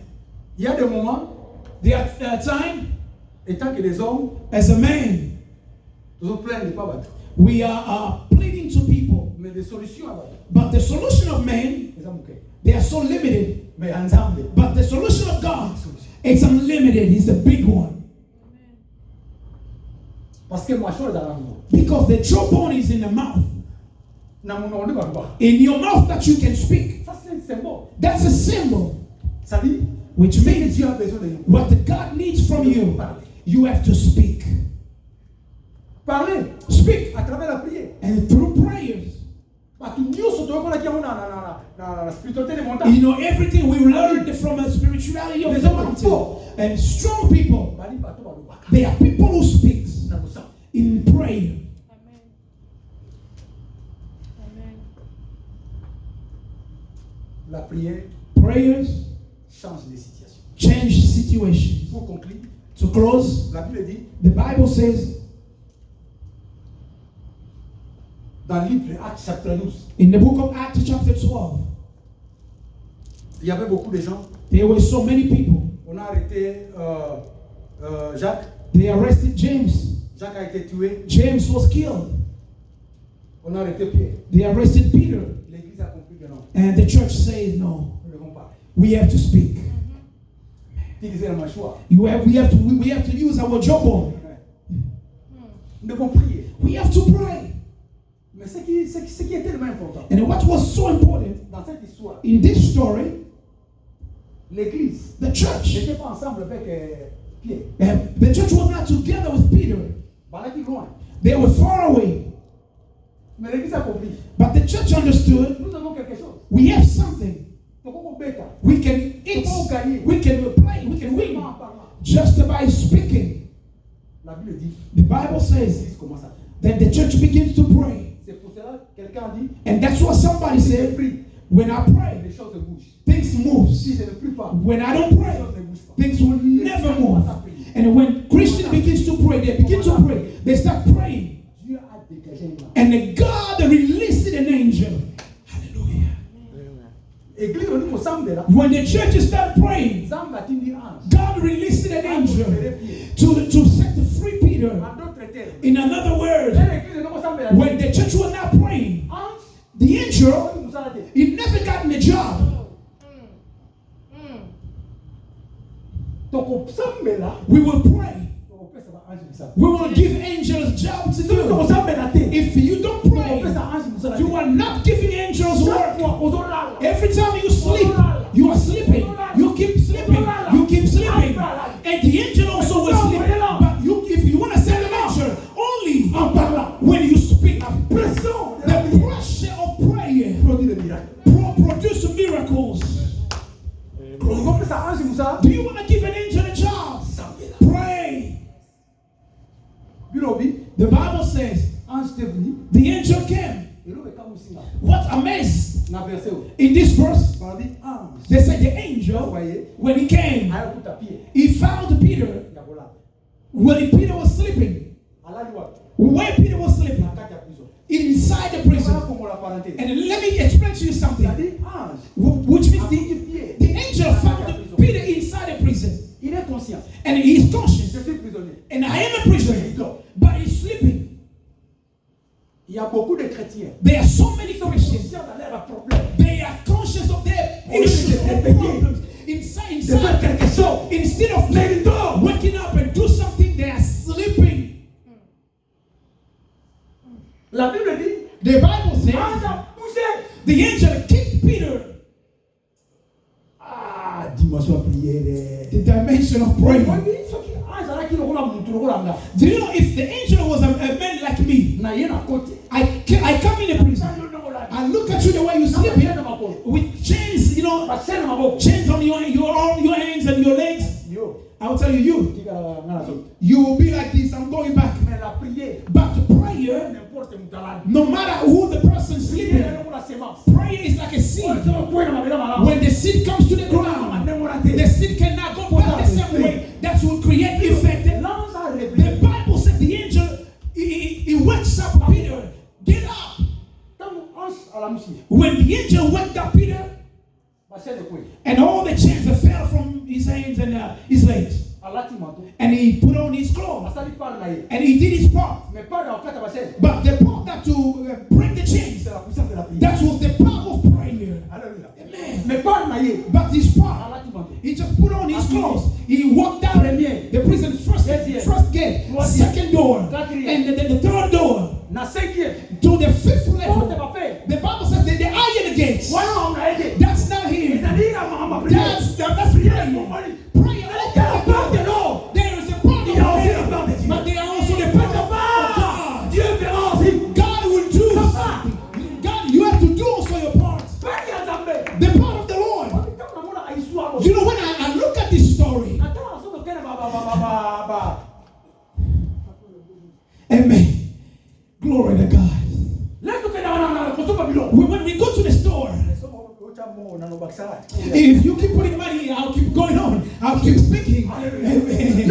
Speaker 3: Il y a des moments,
Speaker 8: there are time,
Speaker 3: étant que des hommes,
Speaker 8: as a man,
Speaker 3: nous plaignons de pas battre.
Speaker 8: We are pleading to people.
Speaker 3: Mais des solutions à battre.
Speaker 8: But the solution of man, they are so limited. But the solution of God, it's unlimited. It's a big one. Because the jawbone is in the mouth. In your mouth that you can speak. That's a symbol. Which means what the God needs from you, you have to speak. Speak. And through prayers. You know, everything we learned from the spirituality of the mountain. And strong people, they are people who speak in prayer.
Speaker 3: La prière
Speaker 8: prayers
Speaker 3: change les situations.
Speaker 8: Change situations.
Speaker 3: Pour conclure,
Speaker 8: To close,
Speaker 4: La Bible dit,
Speaker 8: the Bible says
Speaker 4: dans le livre Actes chapitre 12,
Speaker 8: in the book of Acts chapter 12,
Speaker 4: il y avait beaucoup de gens.
Speaker 8: there were so many people.
Speaker 4: On a arrêté Jacques.
Speaker 8: They arrested James.
Speaker 4: Jacques a été tué.
Speaker 8: James was killed.
Speaker 4: On a arrêté Pierre.
Speaker 8: They arrested Peter.
Speaker 4: L'église a compris que non.
Speaker 8: And the church says, no,
Speaker 4: Nous devons parler.
Speaker 8: we have to speak.
Speaker 4: Utiliser la mâchoire.
Speaker 8: We have to use our jawbone.
Speaker 4: Nous devons prier.
Speaker 8: We have to pray.
Speaker 4: Mais ce qui est tellement important
Speaker 8: And what was so important
Speaker 4: dans cette histoire,
Speaker 8: in this story,
Speaker 4: l'église
Speaker 8: the church,
Speaker 4: n'était pas ensemble avec Pierre.
Speaker 8: the church was not together with Peter.
Speaker 4: Voilà qui loin.
Speaker 8: They were far away.
Speaker 4: Mais l'église a compris.
Speaker 8: But the church understood
Speaker 4: Nous avons quelque chose.
Speaker 8: we have something.
Speaker 4: Donc on bêta.
Speaker 8: We can eat, we can play, we can win just by speaking.
Speaker 4: La Bible dit,
Speaker 8: The Bible says
Speaker 4: l'église commence à prier.
Speaker 8: that the church begins to pray.
Speaker 4: C'est pour cela que quelqu'un a dit,
Speaker 8: And that's what somebody
Speaker 4: si je
Speaker 8: said,
Speaker 4: prie,
Speaker 8: when I pray,
Speaker 4: les choses bougent.
Speaker 8: things move.
Speaker 4: Si je ne prie pas,
Speaker 8: When I don't
Speaker 4: les
Speaker 8: pray,
Speaker 4: choses ne bougent pas.
Speaker 8: things will never move. And when Christian begins to pray, they begin to pray. They start praying.
Speaker 4: Dieu a dégagé une âme.
Speaker 8: And the God released an angel. Hallelujah.
Speaker 4: Église, on dit qu'au samedi là,
Speaker 8: When the church start praying,
Speaker 4: Zambe a dit ange.
Speaker 8: God released an angel to set free Peter.
Speaker 4: En d'autres termes,
Speaker 8: In another word,
Speaker 4: l'église non samedi là,
Speaker 8: when the church was not praying,
Speaker 4: ange,
Speaker 8: the angel,
Speaker 4: nous a dit.
Speaker 8: he never gotten a job.
Speaker 4: Donc au samedi là,
Speaker 8: We will pray.
Speaker 4: on peut savoir ange Moussa.
Speaker 8: We will give angels job to
Speaker 4: Si nous
Speaker 8: do.
Speaker 4: samedi là,
Speaker 8: If you don't
Speaker 4: on
Speaker 8: pray,
Speaker 4: peut savoir ange Moussa.
Speaker 8: you are not giving angels
Speaker 4: Chaque
Speaker 8: work.
Speaker 4: fois, aux autres là,
Speaker 8: Every time you sleep, you are sleeping. You keep sleeping. You keep sleeping. And the angel also will sleep. But if you want to send an angel, only when you speak.
Speaker 4: pression,
Speaker 8: The pressure of prayer
Speaker 4: produit le miracle.
Speaker 8: produce miracles.
Speaker 4: On peut savoir ange Moussa.
Speaker 8: Do you want to give an angel a job? Pray.
Speaker 4: Bilobi,
Speaker 8: The Bible says
Speaker 4: ange est venu.
Speaker 8: the angel came.
Speaker 4: Et l'eau est comme aussi là.
Speaker 8: What a mess.
Speaker 4: Dans verset où?
Speaker 8: In this verse,
Speaker 4: On dit ange.
Speaker 8: they said the angel,
Speaker 4: Voyez,
Speaker 8: when he came,
Speaker 4: à écoute à pied.
Speaker 8: he found Peter
Speaker 4: Il y a voilà.
Speaker 8: when Peter was sleeping.
Speaker 4: À la loi.
Speaker 8: Where Peter was sleeping,
Speaker 4: Quand il y a prison.
Speaker 8: inside the
Speaker 4: Voilà
Speaker 8: prison.
Speaker 4: comment la parenthèse.
Speaker 8: And let me explain to you
Speaker 4: Ça
Speaker 8: something,
Speaker 4: dit ange.
Speaker 8: which means
Speaker 4: À pied.
Speaker 8: the angel found Peter inside a prison.
Speaker 4: Il est conscient.
Speaker 8: And he's conscious.
Speaker 4: Je suis prisonnier.
Speaker 8: And I am a prisoner, but he's sleeping.
Speaker 4: Il y a beaucoup de chrétiens.
Speaker 8: There are so many
Speaker 4: Ils sont
Speaker 8: Christians.
Speaker 4: conscients de leurs problèmes.
Speaker 8: They are conscious of their issues or problems. Inside
Speaker 4: quelque chose.
Speaker 8: instead of waking up and do something, they are sleeping.
Speaker 4: La Bible dit,
Speaker 8: The Bible says
Speaker 4: ange a poussé.
Speaker 8: the angel kicked Peter.
Speaker 4: Ah, dimension prière.
Speaker 8: The dimension of prayer.
Speaker 4: Oui, ce qui ange là qui le roule à mon tour, le roule à moi.
Speaker 8: Do you know if the angel was a man like me,
Speaker 4: Na yé na côté.
Speaker 8: I come in a prison, I look at you the way you sleep here with chains, you know,
Speaker 4: Parce que na mabo.
Speaker 8: chains on your hands and your legs.
Speaker 4: Yo.
Speaker 8: I will tell you,
Speaker 4: Qui va ngana so.
Speaker 8: you will be like this. I'm going back.
Speaker 4: Mais la prière,
Speaker 8: But prayer,
Speaker 4: n'importe où dans
Speaker 8: no matter who the person
Speaker 4: prière
Speaker 8: sleeping,
Speaker 4: est comme la sémence.
Speaker 8: prayer is like a seed.
Speaker 4: On se retrouve dans ma maison malade.
Speaker 8: When the seed comes to the ground, the seed cannot go back the same way. That will create effect.
Speaker 4: L'ange a
Speaker 8: The
Speaker 4: réveillé.
Speaker 8: Bible says the angel, he wakes up Peter. Get up.
Speaker 4: Quand ange à la mousse,
Speaker 8: When the angel waked up Peter,
Speaker 4: parce que le couille.
Speaker 8: and all the chains fell from his hands and his legs,
Speaker 4: Allah ti manto.
Speaker 8: and he put on his clothes,
Speaker 4: Parce qu'il parle là.
Speaker 8: and he did his part.
Speaker 4: Mais pas dans le cas parce que
Speaker 8: But the part that to break the chains,
Speaker 4: c'est la puissance de la prière.
Speaker 8: that was the power of prayer.
Speaker 4: Alléluia.
Speaker 8: Amen.
Speaker 4: Mais pas na yé.
Speaker 8: But his part,
Speaker 4: Allah ti manto.
Speaker 8: he just put on his clothes. He walked down the prison first gate, second door, and the third door,
Speaker 4: Na cinquième.
Speaker 8: to the fifth
Speaker 4: Porte
Speaker 8: level.
Speaker 4: pas fait.
Speaker 8: The Bible says that the iron gates.
Speaker 4: Voilà on a aidé.
Speaker 8: That's not him.
Speaker 4: C'est-à-dire à ma prière.
Speaker 8: That's prayer.
Speaker 4: Mon mari.
Speaker 8: Prayer.
Speaker 4: Il y a la part de l'homme.
Speaker 8: There is a part
Speaker 4: Il y a aussi la
Speaker 8: of
Speaker 4: part de
Speaker 8: prayer,
Speaker 4: Dieu.
Speaker 8: but there are also the part of God.
Speaker 4: Dieu verra aussi.
Speaker 8: God will do something. God, you have to do also your part.
Speaker 4: Pas qu'il y a jamais.
Speaker 8: The part of the Lord.
Speaker 4: Quand on a histoire.
Speaker 8: You know, when I look at this story,
Speaker 4: Attends, on se ba.
Speaker 8: amen. Glory to God.
Speaker 4: Let's look at our
Speaker 8: When we go to the store, if you keep putting money, I'll keep going on. I'll keep speaking. Amen.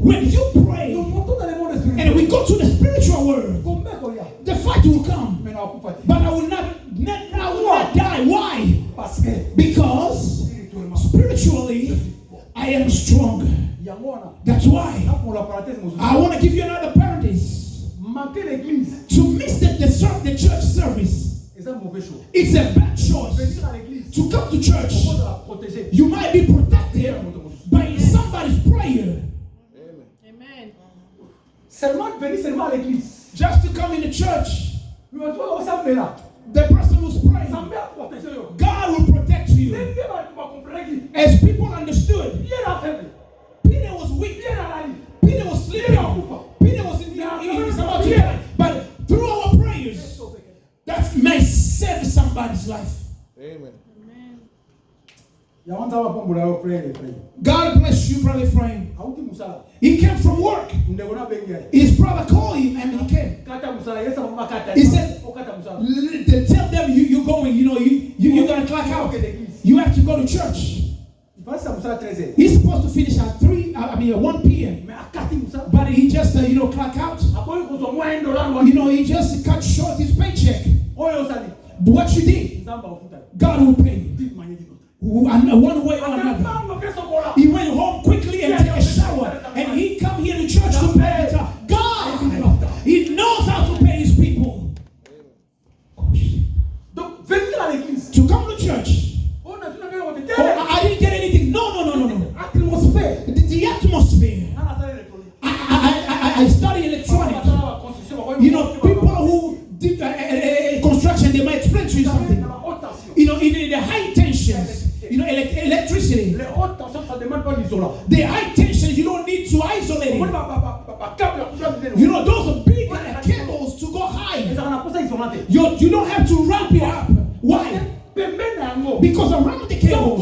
Speaker 8: When you pray and we go to the spiritual world, the fight will come. But I will not die. Why? Because spiritually I am strong. That's why I want to give you another paradise. To miss the church service, it's a bad choice. To come to church, you might be protected by somebody's prayer.
Speaker 6: Amen.
Speaker 8: Just to come in the church, the person who's praying, God will protect you. As people understood, Peter was weak. Peter was sleeping. Peter was in his about to die. But through our prayers, that may save somebody's life.
Speaker 6: Amen.
Speaker 8: God bless you, Brother Ephraim. He came from work. His brother called him and he came. He said, tell them you're going, you're going to clock out. You have to go to church. He's supposed to finish at 1 p.m. But he just, clock out. He just cut short his paycheck. What you did, God will pay you. One way or another. He went home quickly and took a shower. And he come here to church to pay it. God, he knows how to pay his people. To come to church. I didn't get anything. No. The atmosphere. I study electronics. People who did construction, they might explain to you something. In the high tensions, electricity. The high tension, you don't need to isolate it. Those are big cables to go high. You don't have to wrap it up. Why? Because around the cables,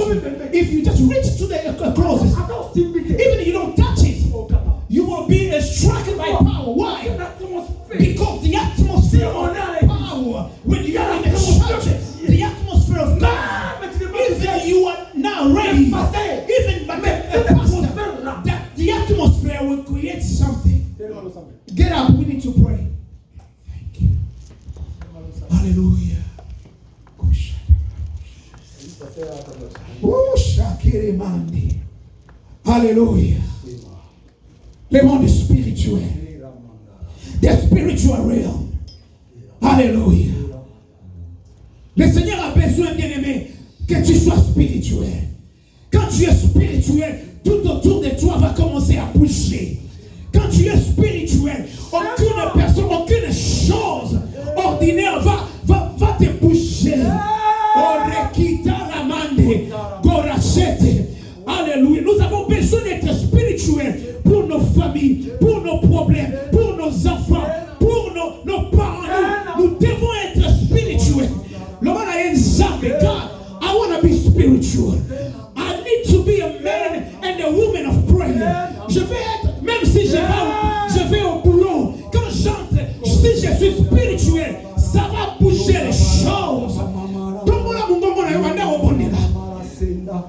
Speaker 8: if you just reach to the closest, even if you don't touch it, you will be struck by power. Why? Because the atmosphere of power, when you are in the church, the atmosphere of God, even you are now ready, even by that the atmosphere will create something. Get up, we need to pray. Thank you. Hallelujah. Hallelujah. Le monde spirituel. The spiritual realm. Hallelujah. Le Seigneur a besoin, bien-aimé, que tu sois spirituel. Quand tu es spirituel, tout autour de toi va commencer à bouger. Quand tu es spirituel, aucune personne, aucune chose ordinaire va te bouger. Alléluia. Nous avons besoin d'être spirituels pour nos familles, pour nos problèmes, pour nos enfants, pour nos parents. Nous devons être spirituels. God, I want to be spiritual. I need to be a man and a woman of prayer. Je vais être, même si je vais au boulot, quand j'entre, si je suis spirituel, ça va bouger les choses.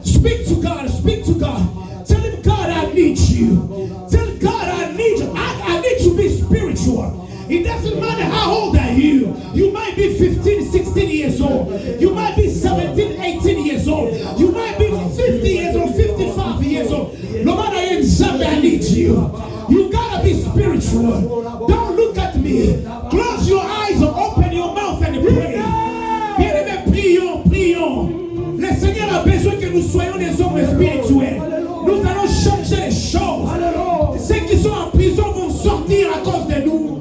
Speaker 8: Speak to God, speak to God. Tell him, God, I need you. Tell God, I need you. I need to be spiritual. It doesn't matter how old are you. You might be 15, 16 years old. You might be 17, 18 years old. You might be 50 years old, 55 years old. No matter in something, I need you. You gotta be spiritual. Don't look at me. Close your eyes or open your mouth and pray. Bien-aimés, prions. Le Seigneur a besoin que nous soyons des hommes spirituels. Nous allons changer les choses. Ceux qui sont en prison vont sortir à cause de nous.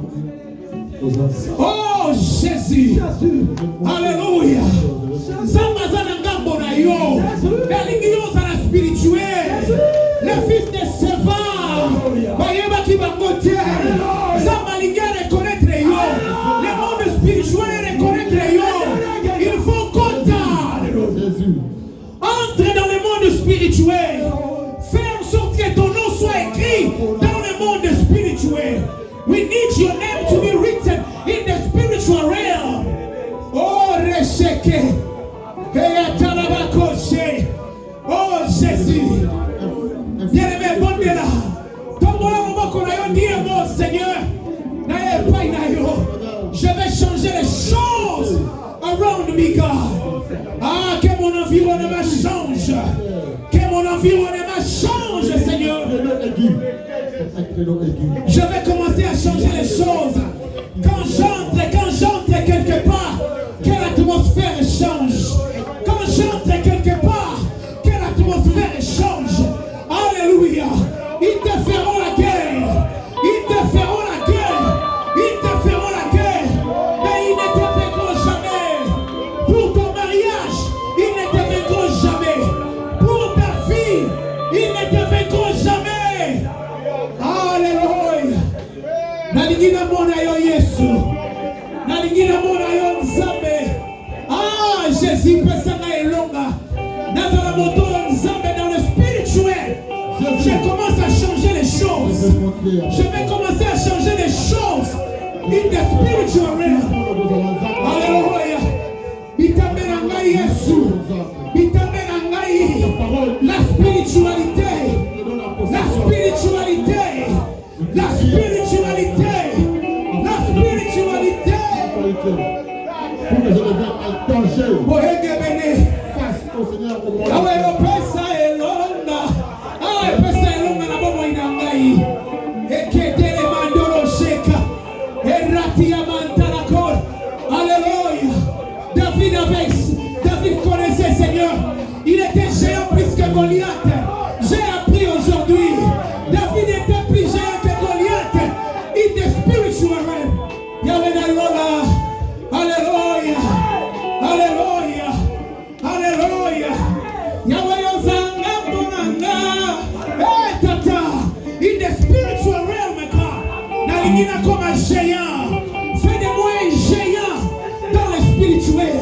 Speaker 8: Oh Jésus. Alléluia. Le fils de Sévar. Le monde spirituel reconnaître il faut qu'on entre dans le monde spirituel. Fais en sorte que ton nom soit écrit dans le monde spirituel. We need your name to be written in the spiritual realm. Oh, Resheke. Oh, Jésus. Bien-aimé, bon Dieu là. mon environnement change, Seigneur. Je vais commencer à changer les choses. Quand j'entre quelque part, que l'atmosphère change. Quand j'entre quelque part, que l'atmosphère change. Alléluia. Ils te feront la guerre. Ils te feront la guerre. Ils te feront la guerre. Mais ils ne te vaincront jamais. Pour ton mariage, ils ne te vaincront jamais. Pour ta fille, ils ne te vaincront jamais. Alléluia. Naligina mona yo Yesu. Naligina mona yo Nzambe. Ah, Jésus pesanga elonga. Nazala moto Nzambe dans le spirituel. Je commence à changer les choses. Je vais commencer à changer les choses. In the spiritual realm. Alléluia. Bitamena ngai Yesu. Bitamena ngai. La spiritualité. La spiritualité. La spiritualité. La spiritualité.
Speaker 2: Pour que je devienne un danger face au Seigneur au monde.
Speaker 8: David connaissait Seigneur. Il était géant plus que Goliath. J'ai appris aujourd'hui. David était plus géant que Goliath. In the spiritual realm. Yahweh Nalola. Alléluia. Alléluia. Alléluia. Yahweh Yozanga Bonanga. Hey Tata. In the spiritual realm, God. Nalingina comme un géant. Fais de moi un géant dans le spirituel.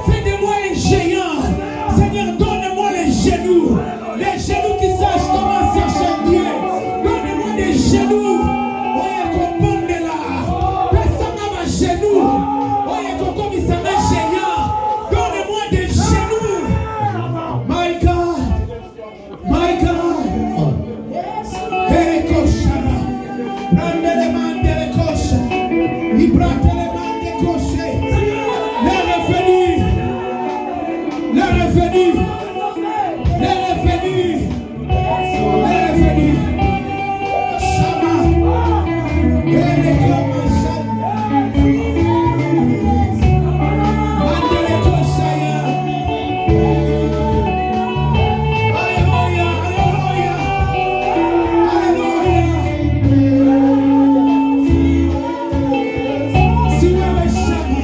Speaker 8: Fais de moi un géant. Seigneur, donne-moi les genoux. Les genoux qui sachent comment chercher Dieu. Donne-moi des genoux. Oye comprendre là. Personne n'a ma genou. Oye comme il s'en met géant. Donne-moi des genoux. My God. My God. Erekoshara. Prende les mains de l'Écosse. Il braque les mains d'Écosse. L'heure est venue. L'heure est venue. L'heure est venue. L'heure est venue. Sama. Erekoshara. Mandelekoshaya. Alléluia. Alléluia. Alléluia. Si wewe Shama.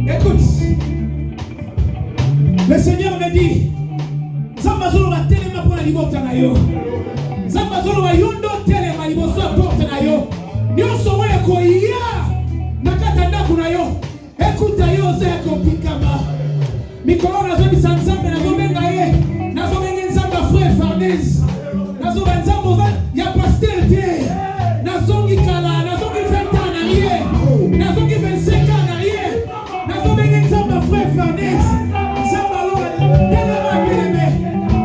Speaker 8: Écoute, le Seigneur me dit, Zambazolo va tellement pour la liberté na yo. Zambazolo va yondo tellement liboso porte na yo. Nyonso wa ko ya nakata ndaku na yo. Écoute yo ze ko pikama. Mikolo na zo bisanzambe na zo benga ye. Na zo benga nzamba frère Farnèse. Na zo banzambo ya pasteur te. Na zo ngikala, na zo ngifenta na rien. Na zo ngifenseka na rien. Na zo benga nzamba frère Farnèse. Zambalo tellement bien.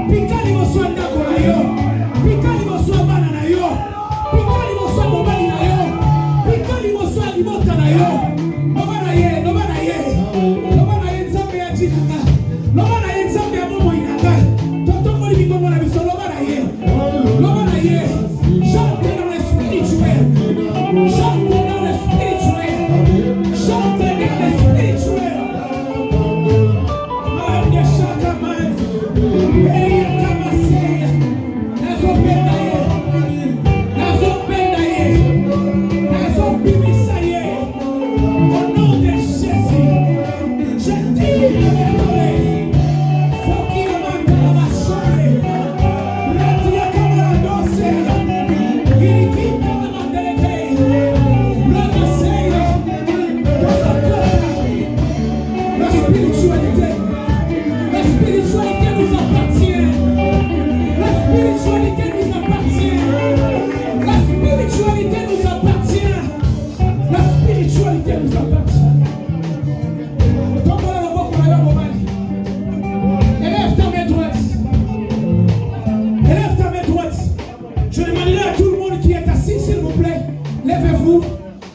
Speaker 8: Pikali mo swanda ko na yo. Pikali mo swanda na yo. Pikali mo swanda mobali na yo. Pikali mo swanda limota na yo. Nobana ye nzambe ya chikanga. Nobana ye spiritualité nous appartient. La spiritualité nous appartient. La spiritualité nous appartient. La spiritualité nous appartient. Donc voilà le mot qu'on a eu au moment. Élève ta main droite. Élève ta main droite. Je demanderai à tout le monde qui est assis, s'il vous plaît, levez-vous.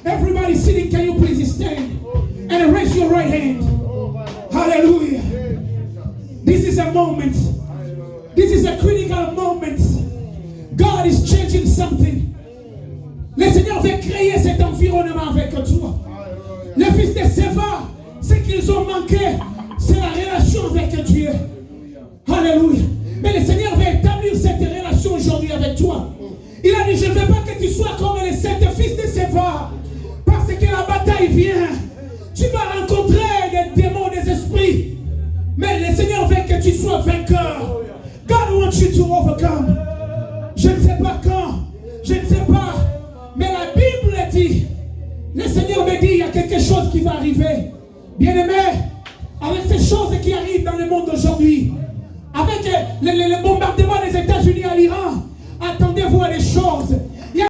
Speaker 8: Everybody sitting, can you please stand and raise your right hand? Hallelujah. This is a moment. This is a critical moment. God is changing something. Le Seigneur veut créer cet environnement avec toi. Les fils de Séva, ce qu'ils ont manqué, c'est la relation avec Dieu. Alléluia. Mais le Seigneur veut établir cette relation aujourd'hui avec toi. Il a dit, je ne veux pas que tu sois comme les 7 fils de Séva. Parce que la bataille vient. Tu vas rencontrer des démons, des esprits. Mais le Seigneur veut que tu sois vainqueur. God wants you to overcome. Je ne sais pas quand. Je ne sais pas. Mais la Bible dit, le Seigneur me dit, il y a quelque chose qui va arriver. Bien-aimé, avec ces choses qui arrivent dans le monde aujourd'hui, avec le bombardement des États-Unis à l'Iran, attendez-vous à des choses